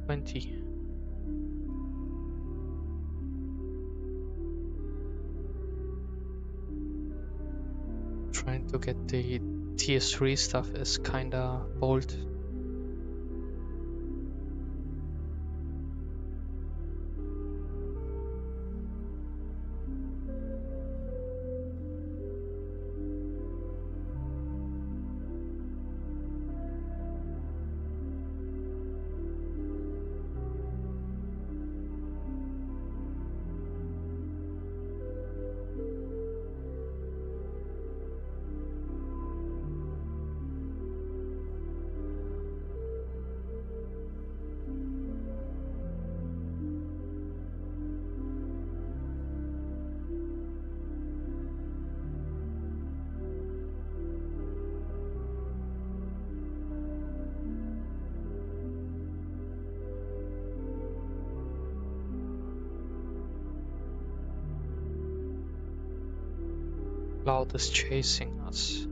S1: 20. Trying to get the tier 3 stuff is kinda bold. Cloud is chasing us.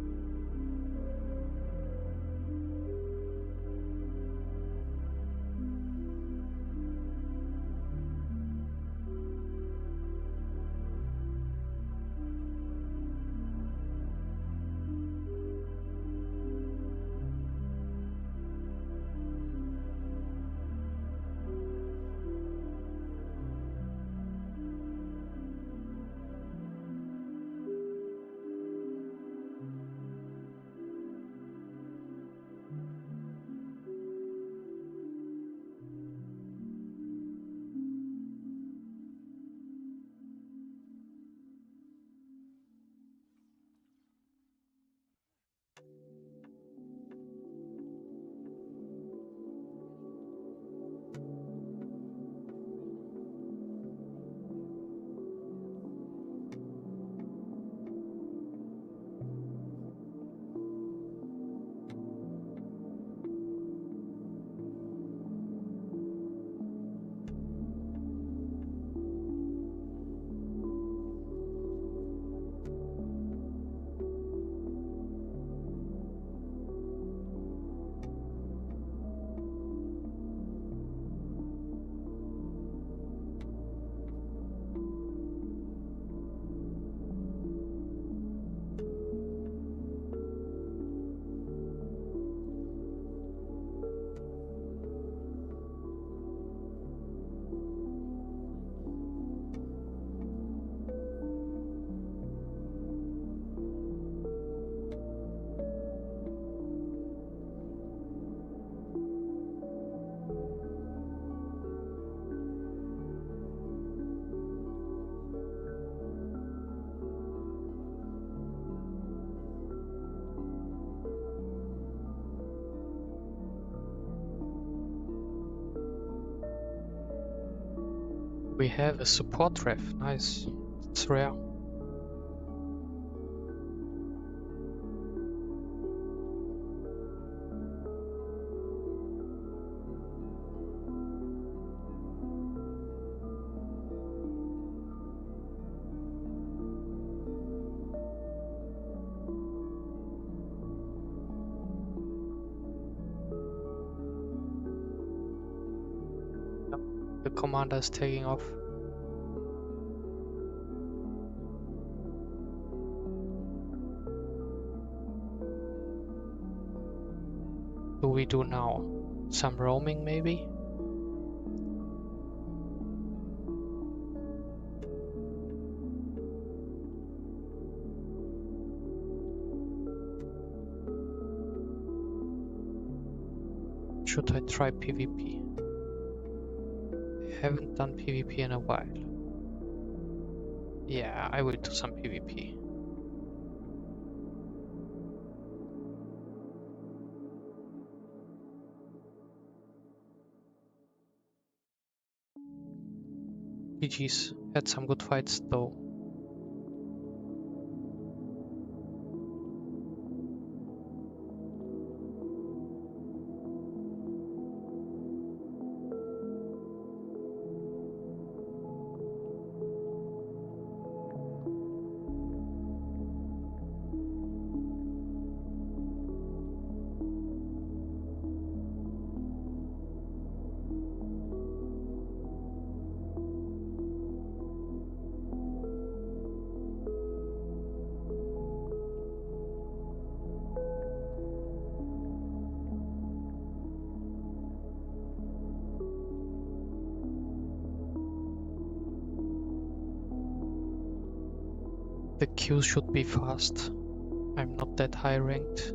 S1: We have a support ref, nice. It's rare. The commander is taking off. Do we do now? Some roaming maybe? Should I try PvP? Haven't done PvP in a while. Yeah, I will do some PvP. GG's, had some good fights though. The queue should be fast. I'm not that high ranked.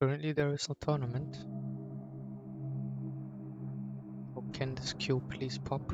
S1: Currently there is no tournament. So can this queue please pop?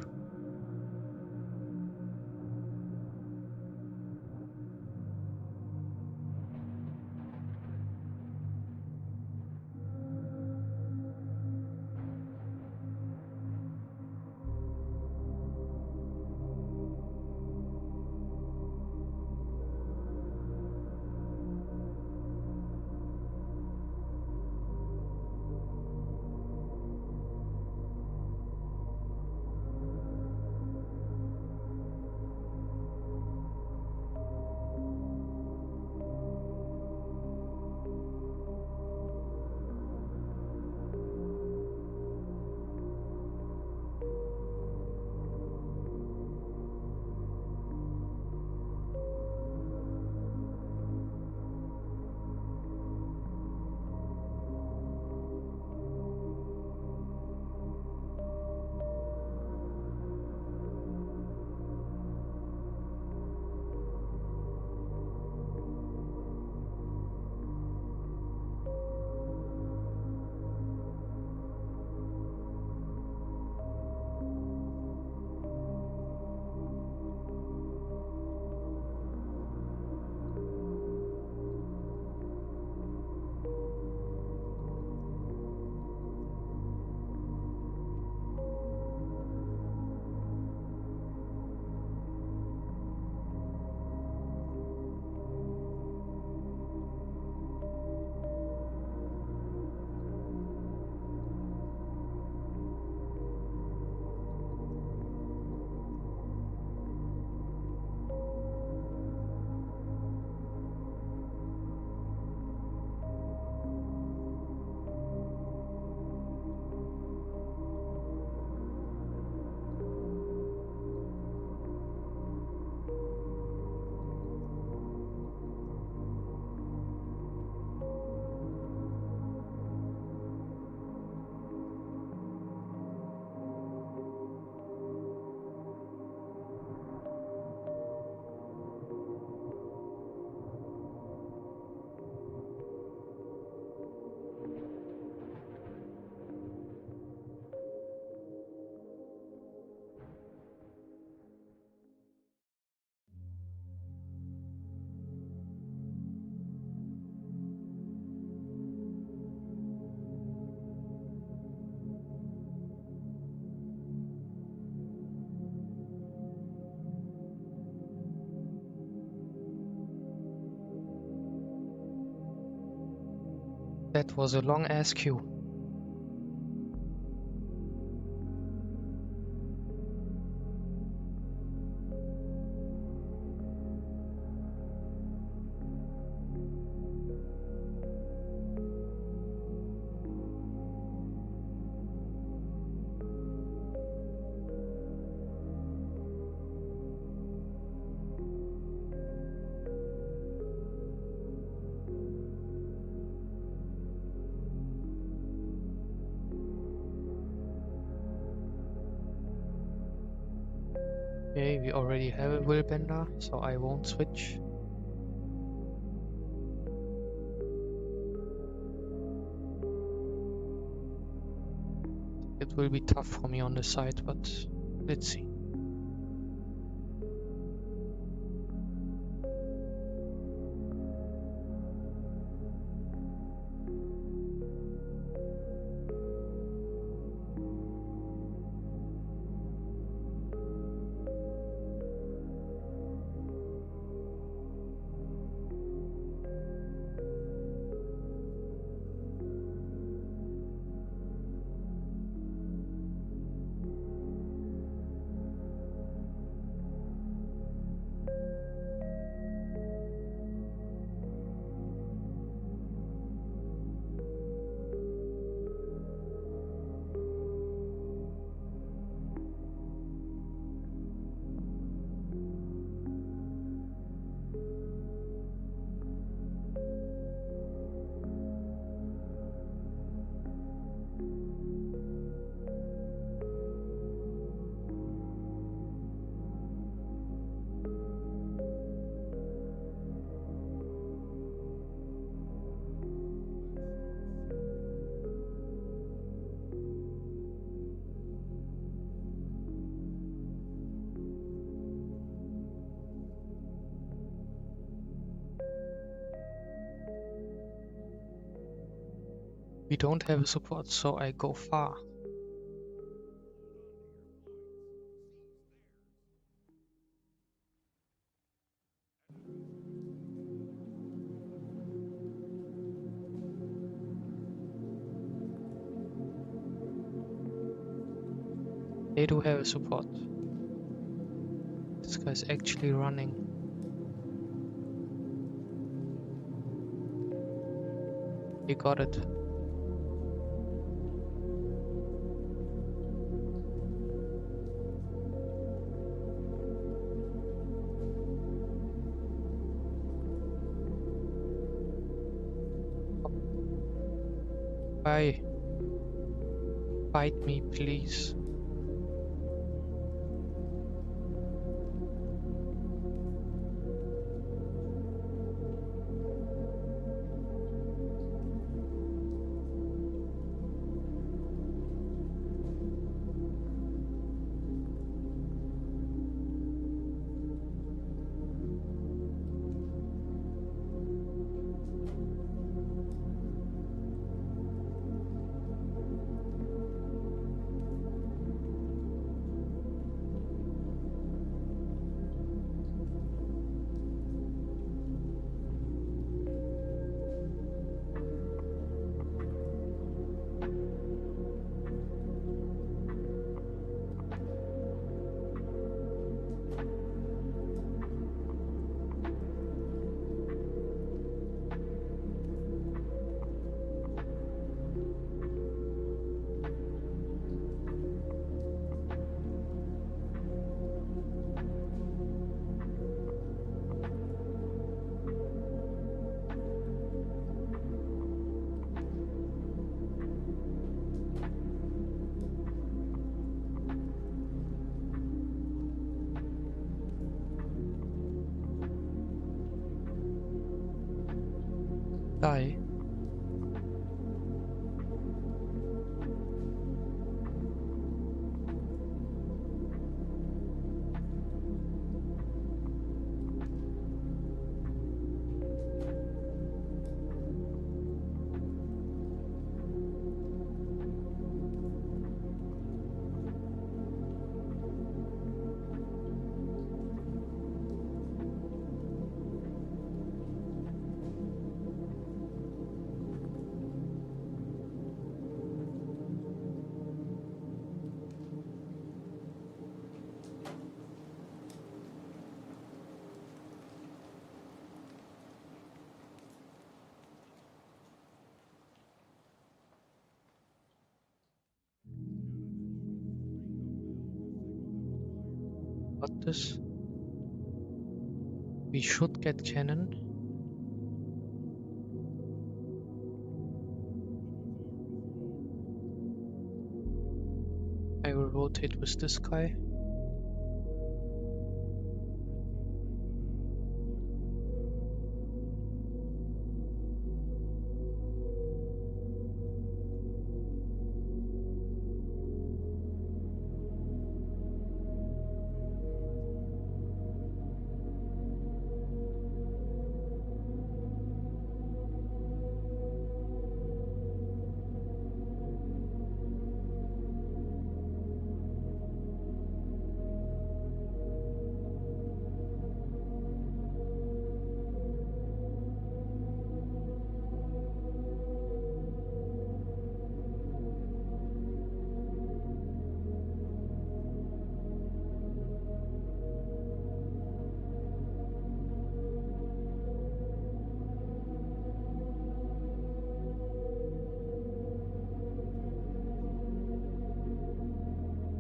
S1: That was a long ass queue. Okay, we already have a Willbender, so I won't switch. It will be tough for me on the side, but let's see. We don't have a support, so I go far. They do have a support. This guy's actually running. He got it. Bye. Fight me, please. Die. got this. We should get cannon. I will rotate with this guy.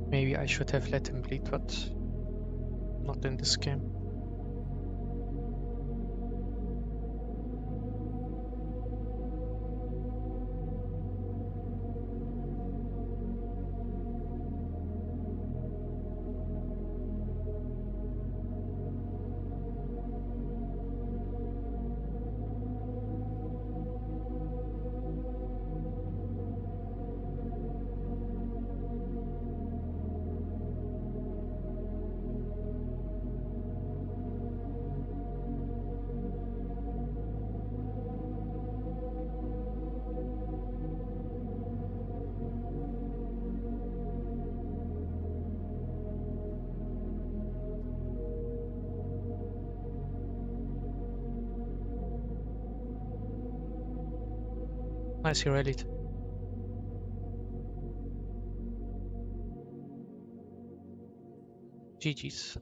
S1: Maybe I should have let him bleed, but not in this game. Nice, he rallied. GG's.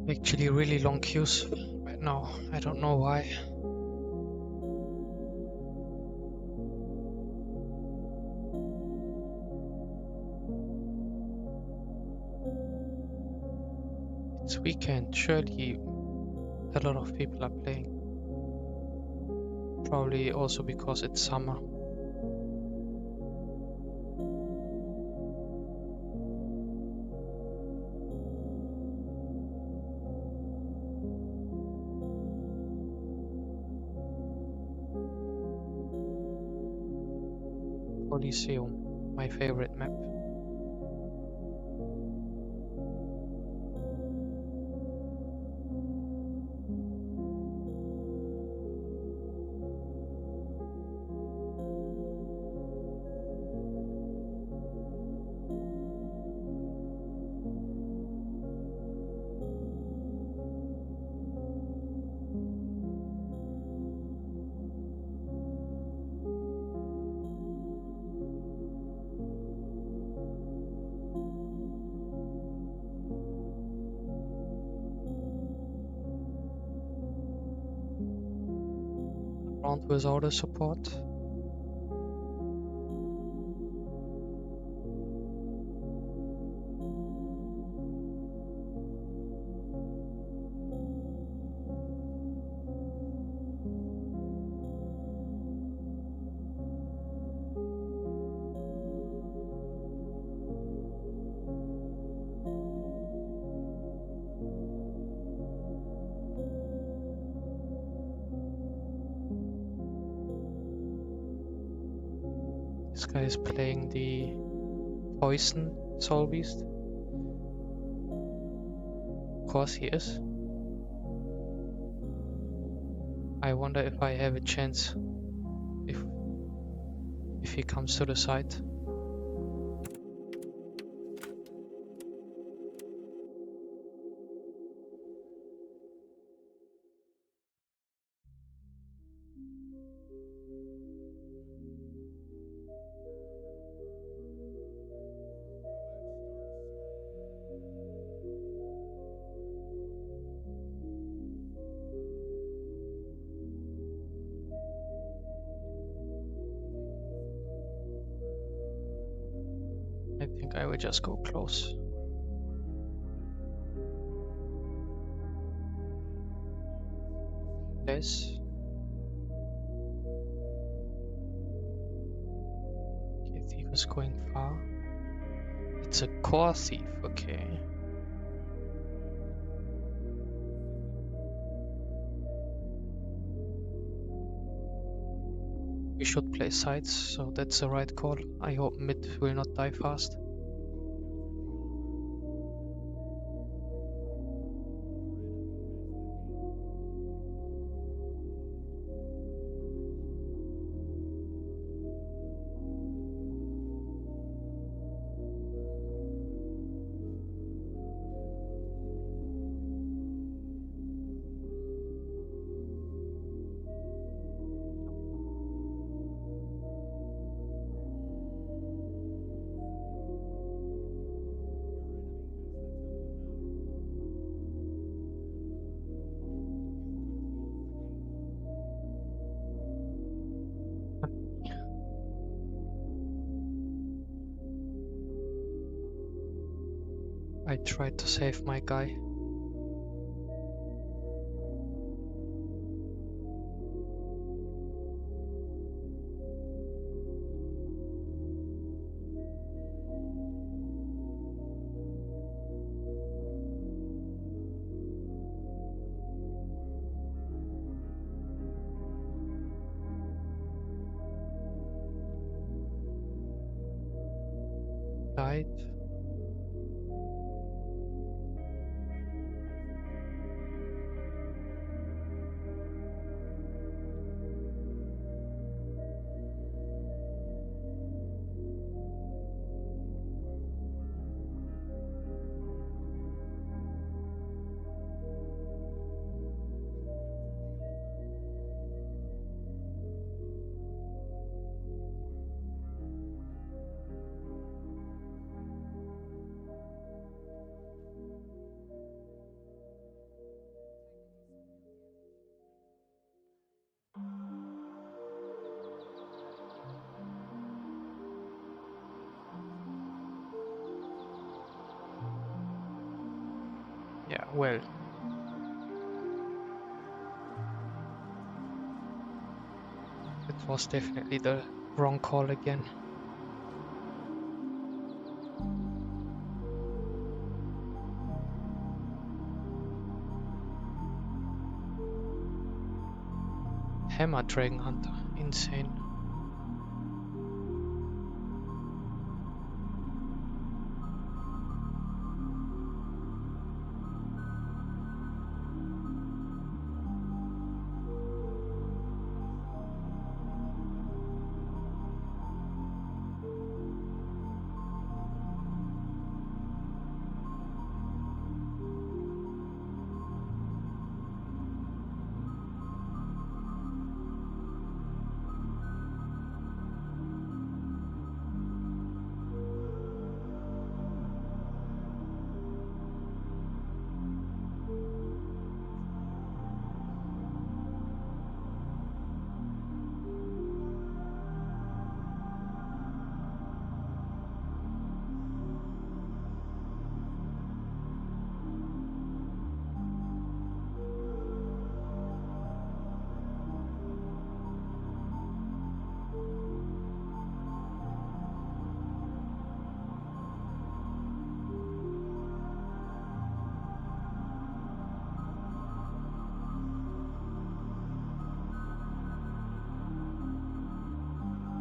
S1: Actually, really long queues right now. I don't know why. It's weekend. Surely a lot of people are playing. Probably also because it's summer. Coliseum, my favorite map. Round without a support. This guy is playing the Poison Soul Beast. Of course he is. I wonder if I have a chance if he comes to the side. I think I will just go close. Yes. Okay, thief is going far. It's a core thief, okay. We should play sides, so that's the right call. I hope mid will not die fast. I tried to save my guy. Died. Yeah, well. It was definitely the wrong call again. Hammer Dragonhunter, insane.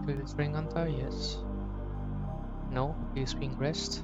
S1: Kill the Dragonhunter, yes. No, he's being rest.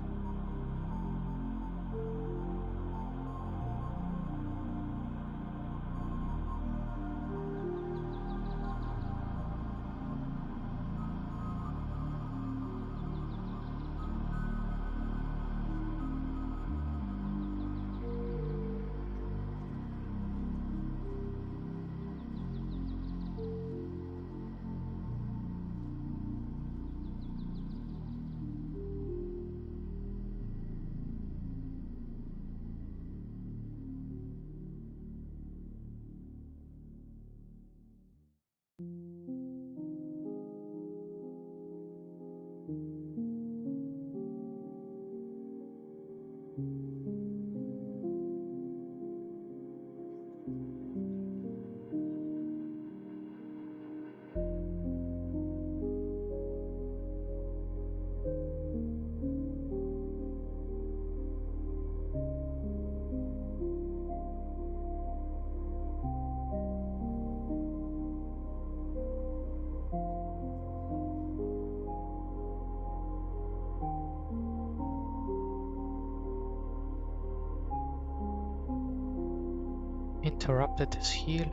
S1: Interrupted his heal.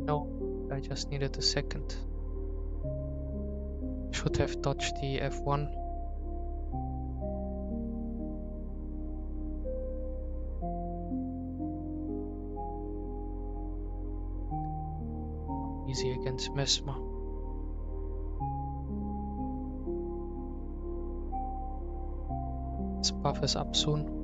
S1: No, I just needed a second. Should have dodged the F1. Easy against Mesmer. His buff is up soon.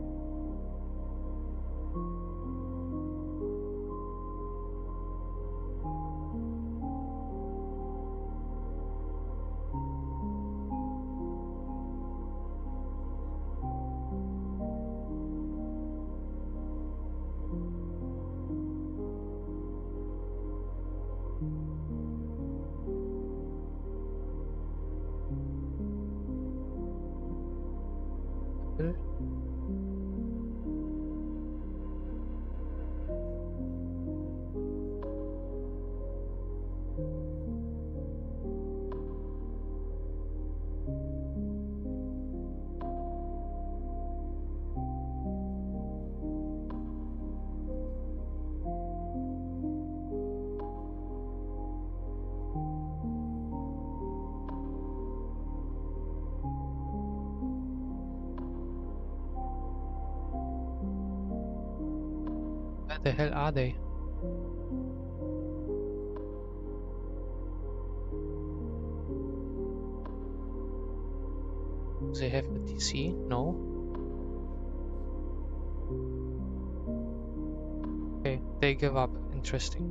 S1: Where the hell are they? Do they have a TC? No. Okay, they give up. Interesting.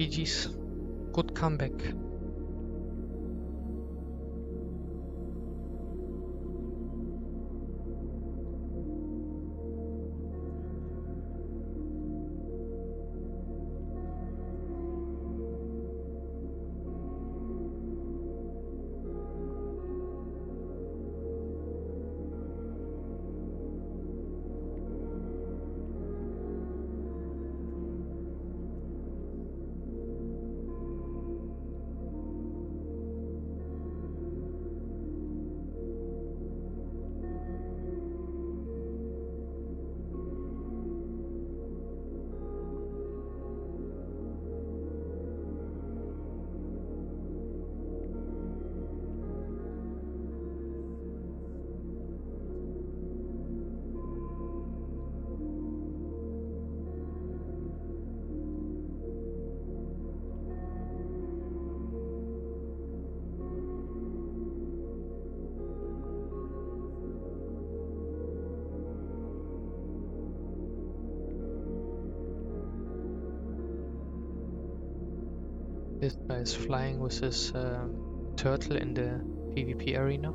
S1: GG's. Good comeback. This guy is flying with his turtle in the PvP arena.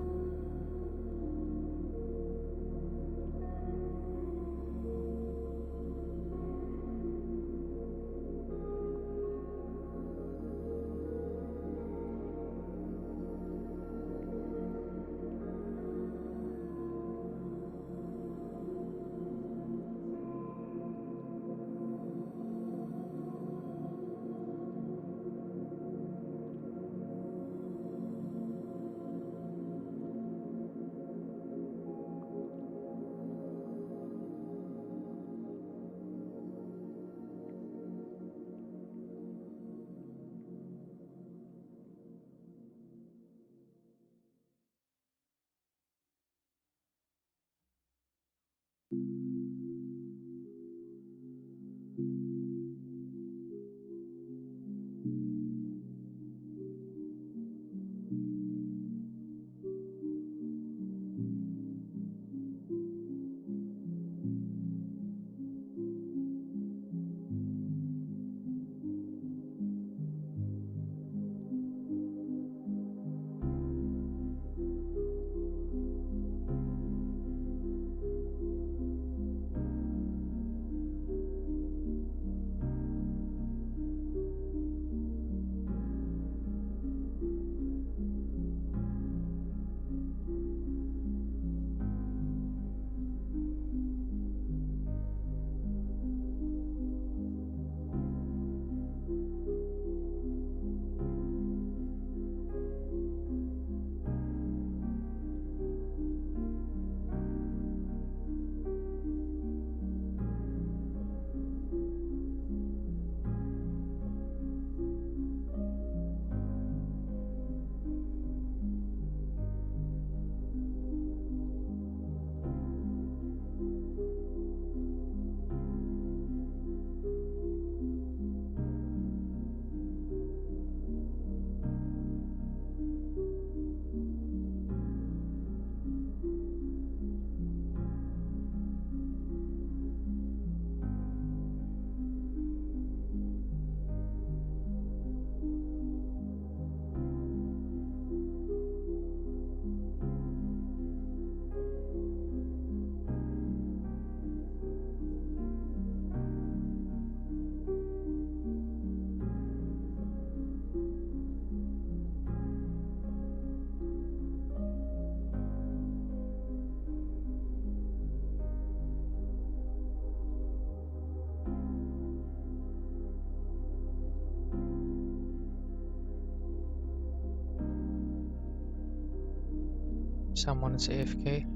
S1: Someone is AFK.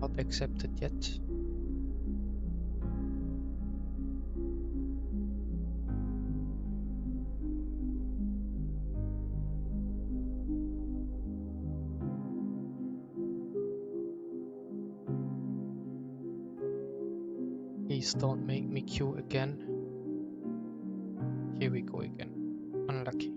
S1: Not accepted yet. Please don't make me queue again. Here we go again. Unlucky.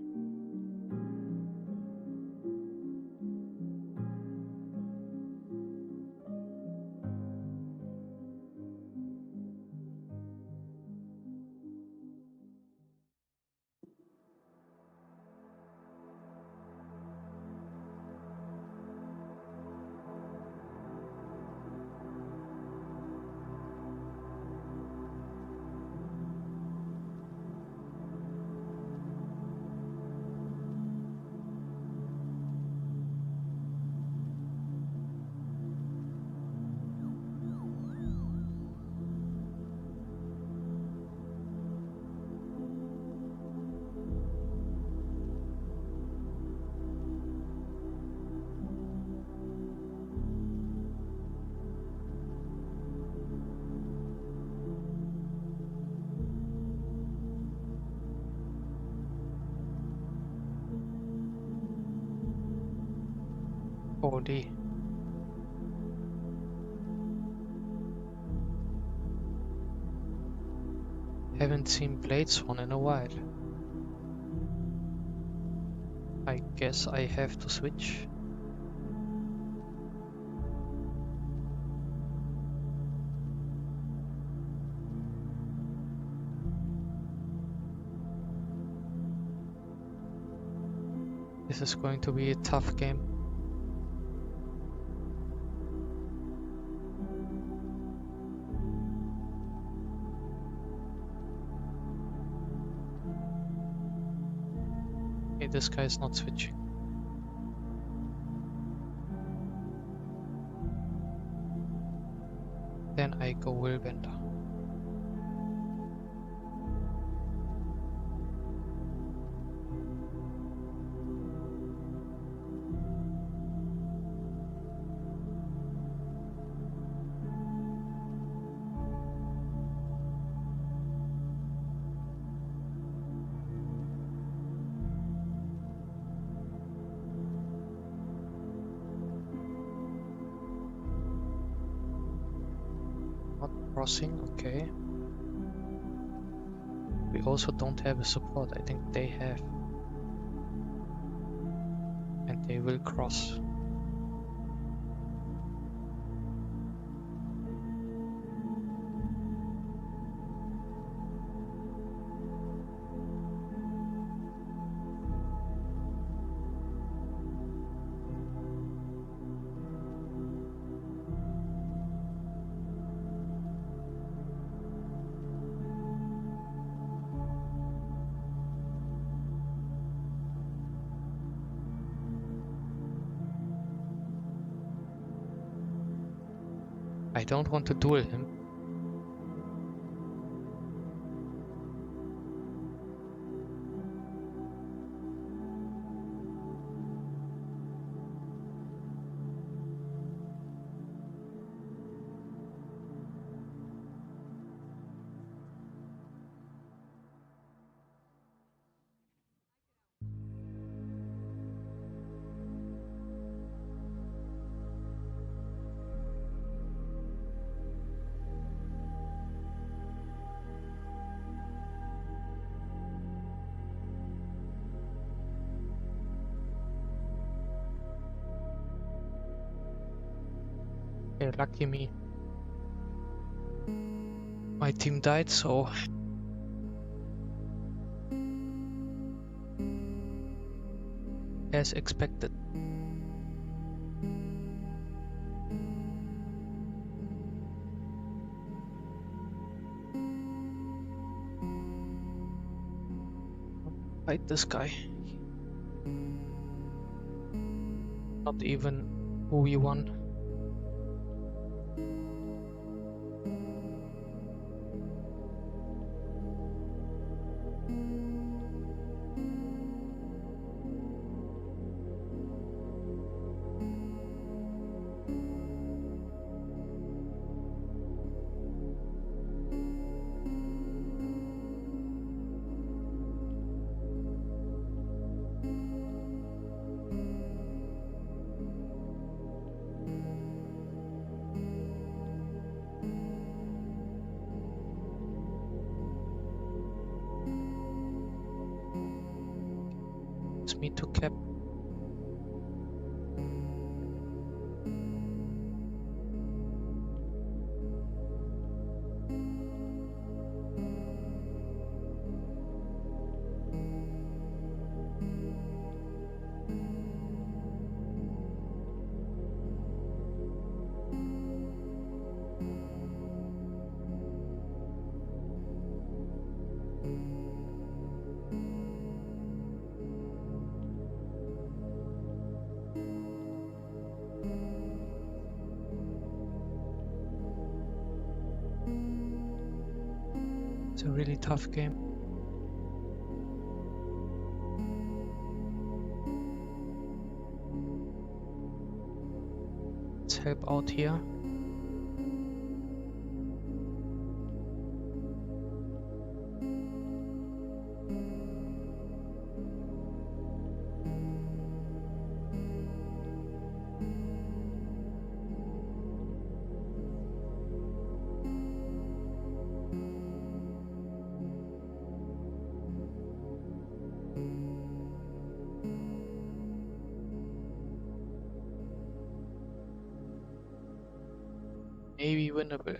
S1: VOD. Haven't seen Blades on in a while. I guess I have to switch. This is going to be a tough game. Okay, this guy is not switching. Then I go Willbender. Crossing, okay. We also don't have a support. I think they have. And they will cross. I don't want to duel him. Okay, lucky me. My team died, so as expected. Fight this guy. Not even who we won. me to cap. It's a really tough game. Let's help out here. Maybe winnable.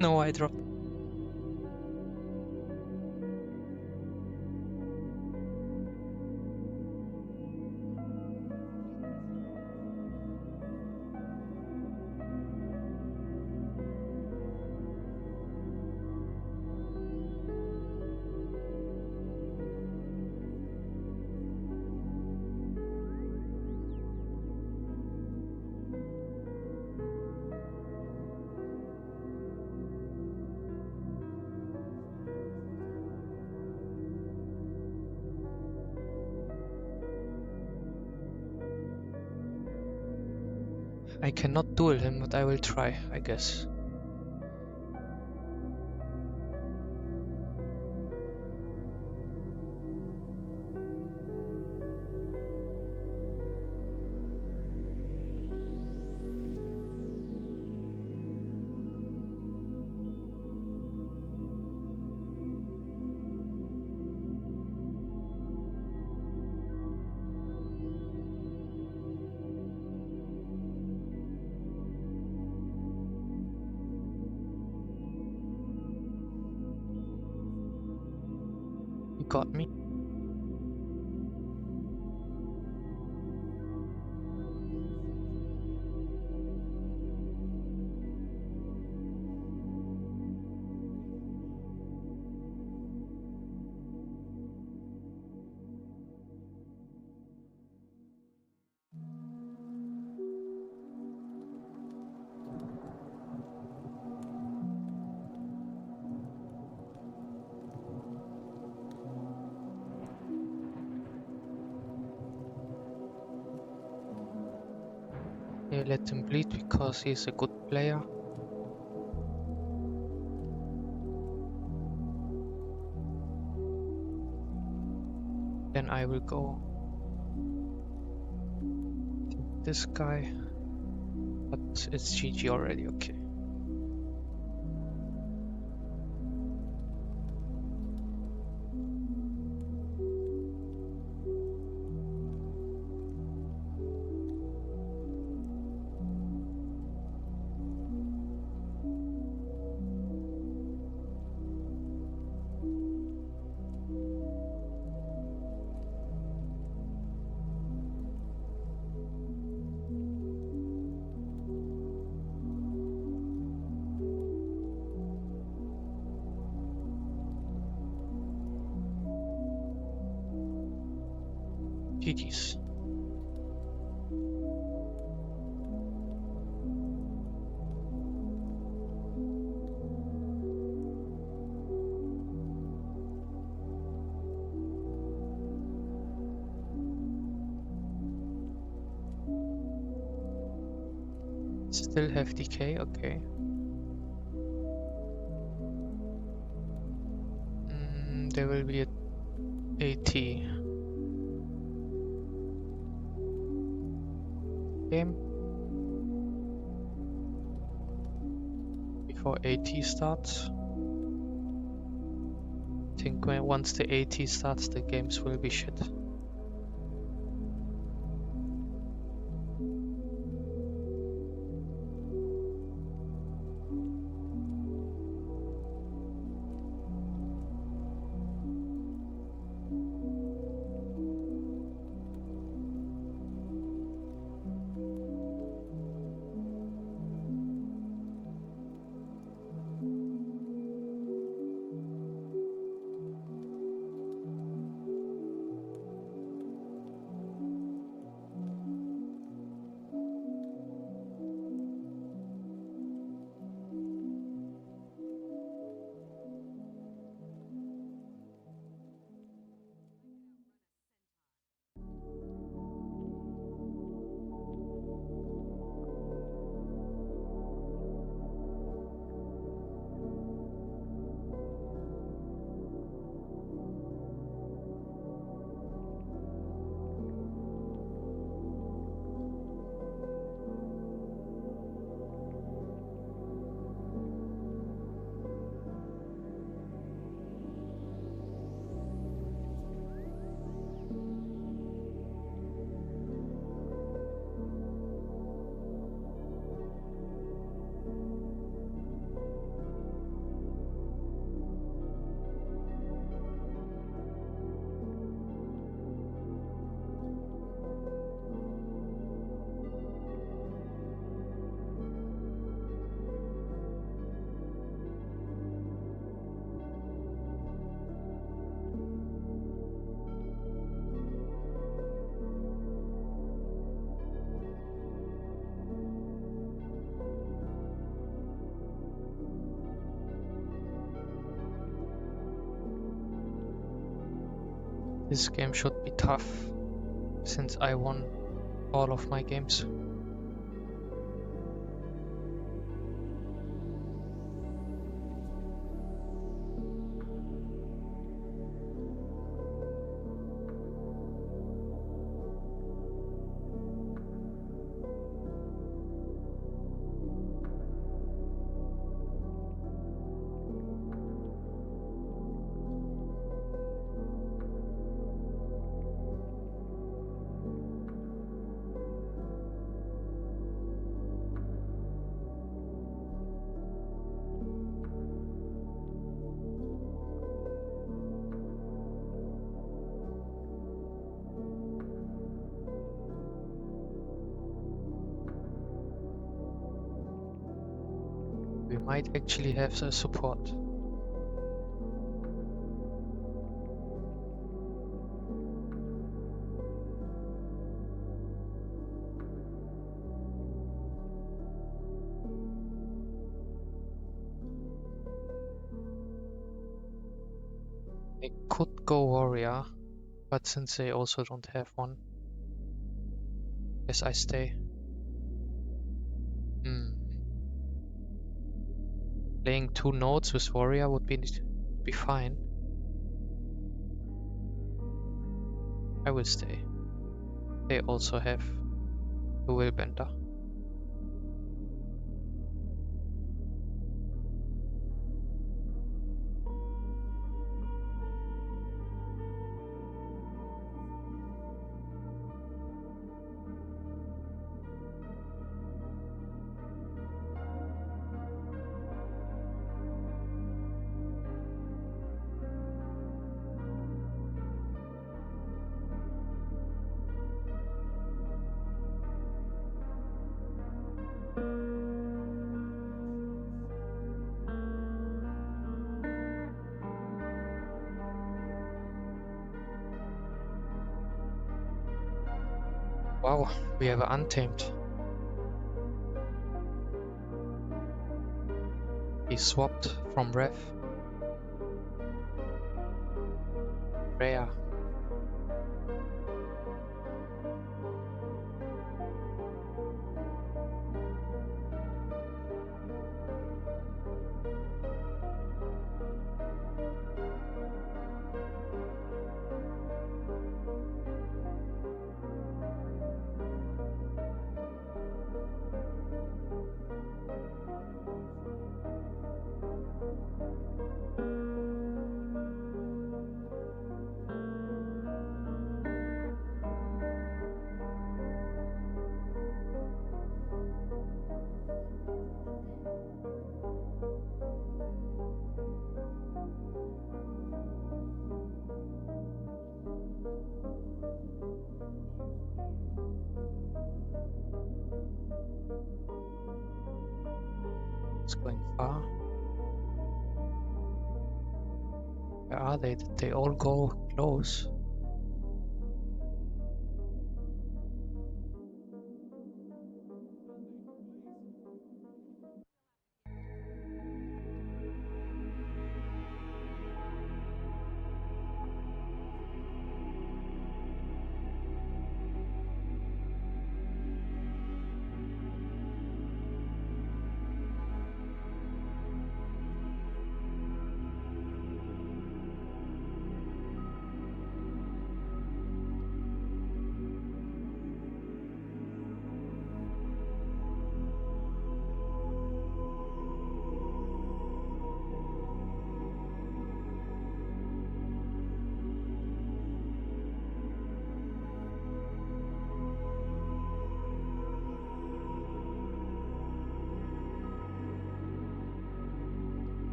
S1: No, I dropped. I cannot duel him, but I will try, I guess. He got me. Okay, let him bleed because he's a good player. Then I will go take this guy, but it's GG already, okay. TTS. Still have decay, okay. There will be a AT game before AT starts. I think once the AT starts, the games will be shit. This game should be tough, since I won all of my games. We might actually have the support. I could go warrior, but since they also don't have one, guess I stay. Playing 2 nodes with warrior would be fine. I will stay. They also have the Willbender. Wow, we have Untamed. He swapped from Rev. Rare. It's going far. Where are they? Did they all go close?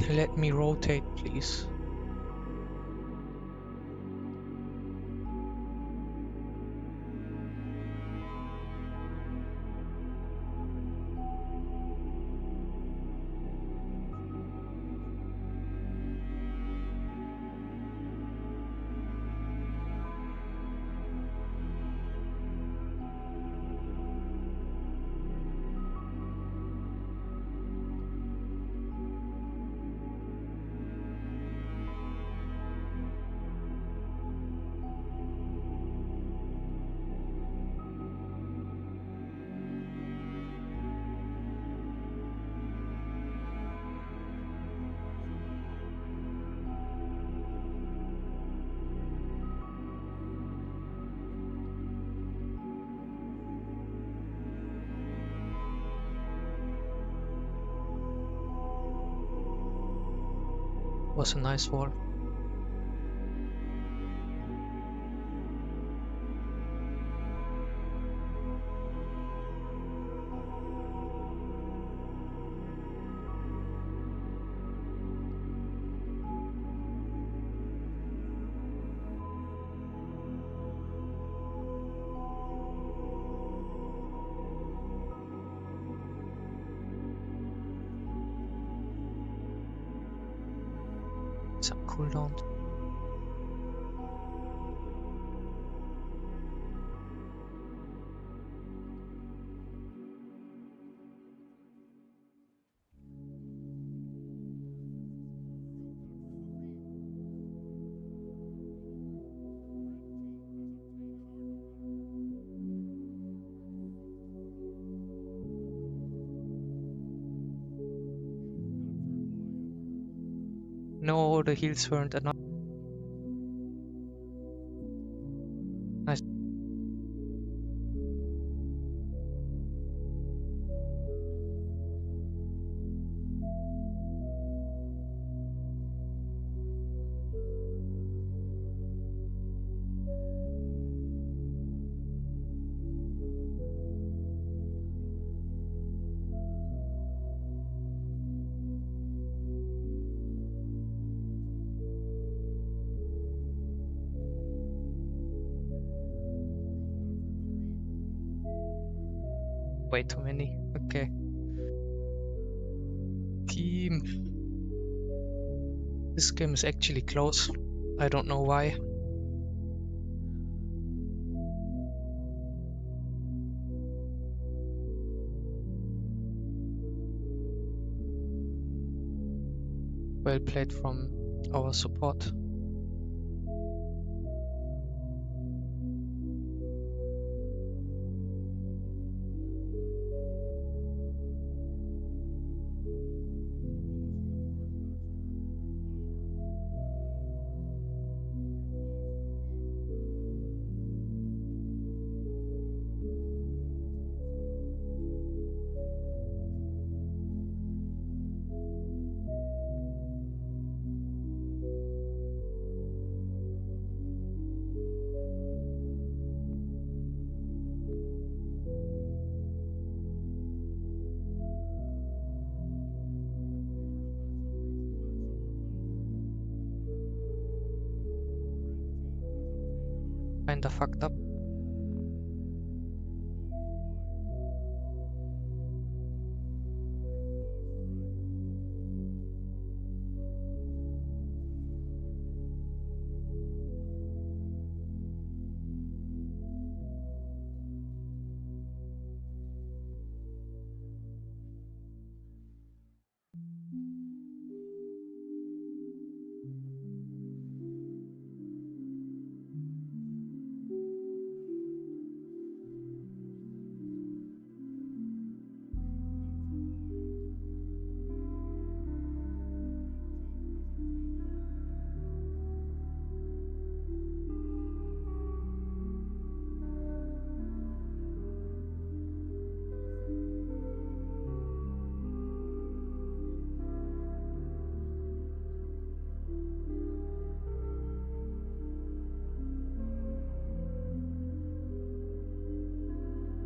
S1: Let me rotate, please. Was a nice wall. Some cooldown. No, the heals weren't enough. Nice. Way too many. Okay. Team. This game is actually close. I don't know why. Well played from our support. Kinda fucked up.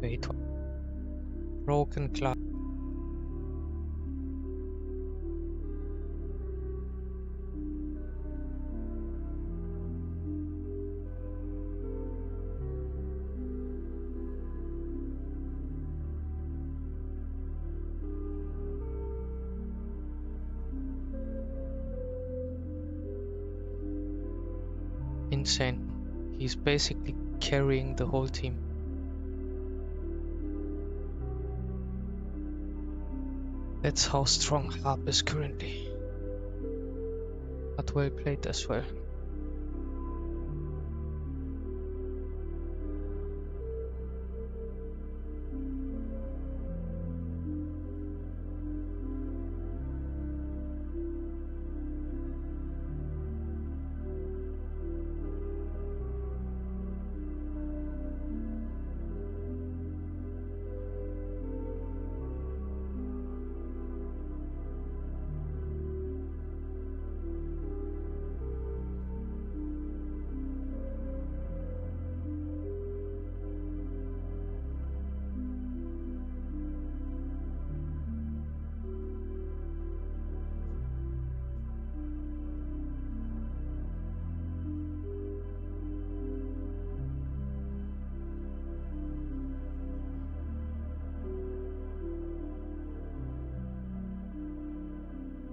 S1: Wait. Broken glass. Insane. He's basically carrying the whole team. That's how strong Harp is currently. But well played as well.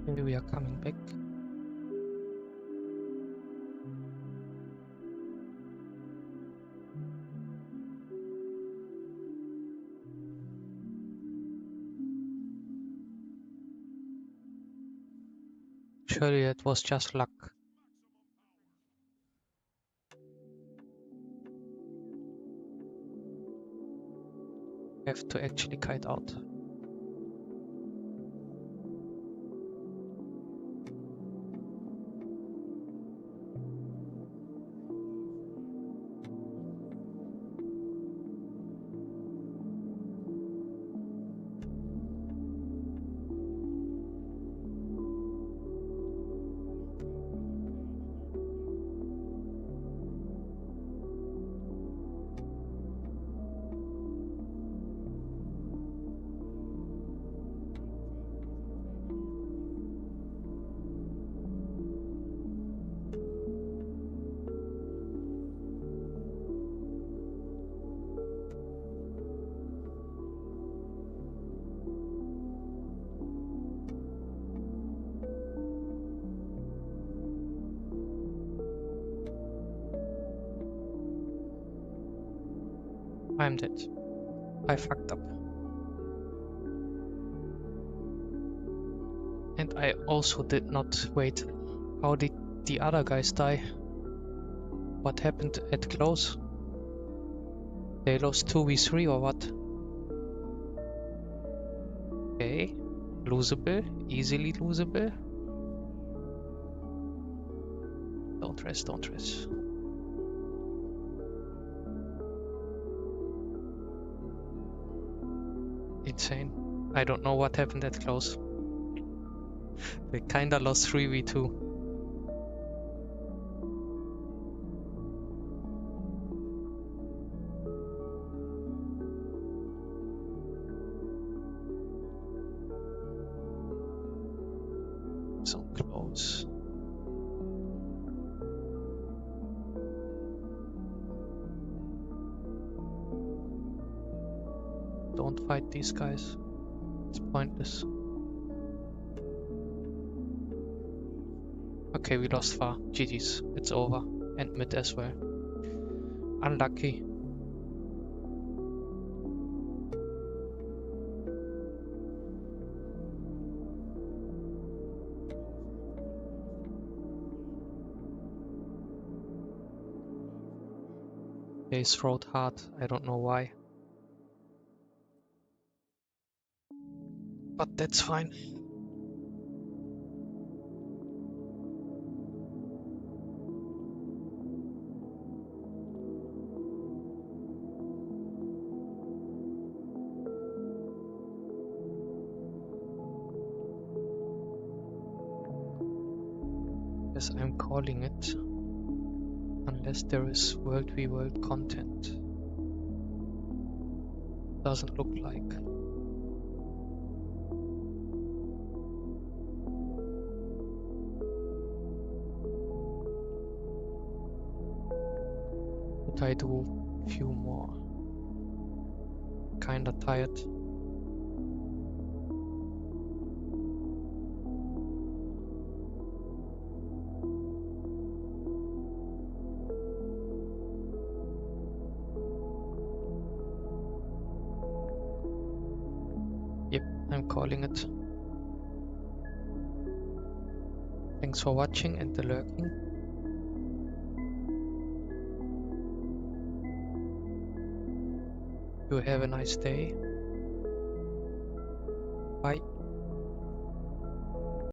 S1: Maybe we are coming back. Surely it was just luck. Have to actually kite out. I'm dead. I fucked up. And I also did not wait. How did the other guys die? What happened at close? They lost 2v3 or what? Okay. Losable. Easily losable. Don't rest, don't rest. Insane. I don't know what happened at close. They kinda lost 3v2. So close. Don't fight these guys. It's pointless. Okay, we lost far. GG's. It's over. And mid as well. Unlucky. They throwed hard. I don't know why. But that's fine. Yes, I'm calling it. Unless there is WvW content. Doesn't look like. Could I do a few more? Kinda tired. Yep, I'm calling it. Thanks for watching and the lurking. You have a nice day. Bye.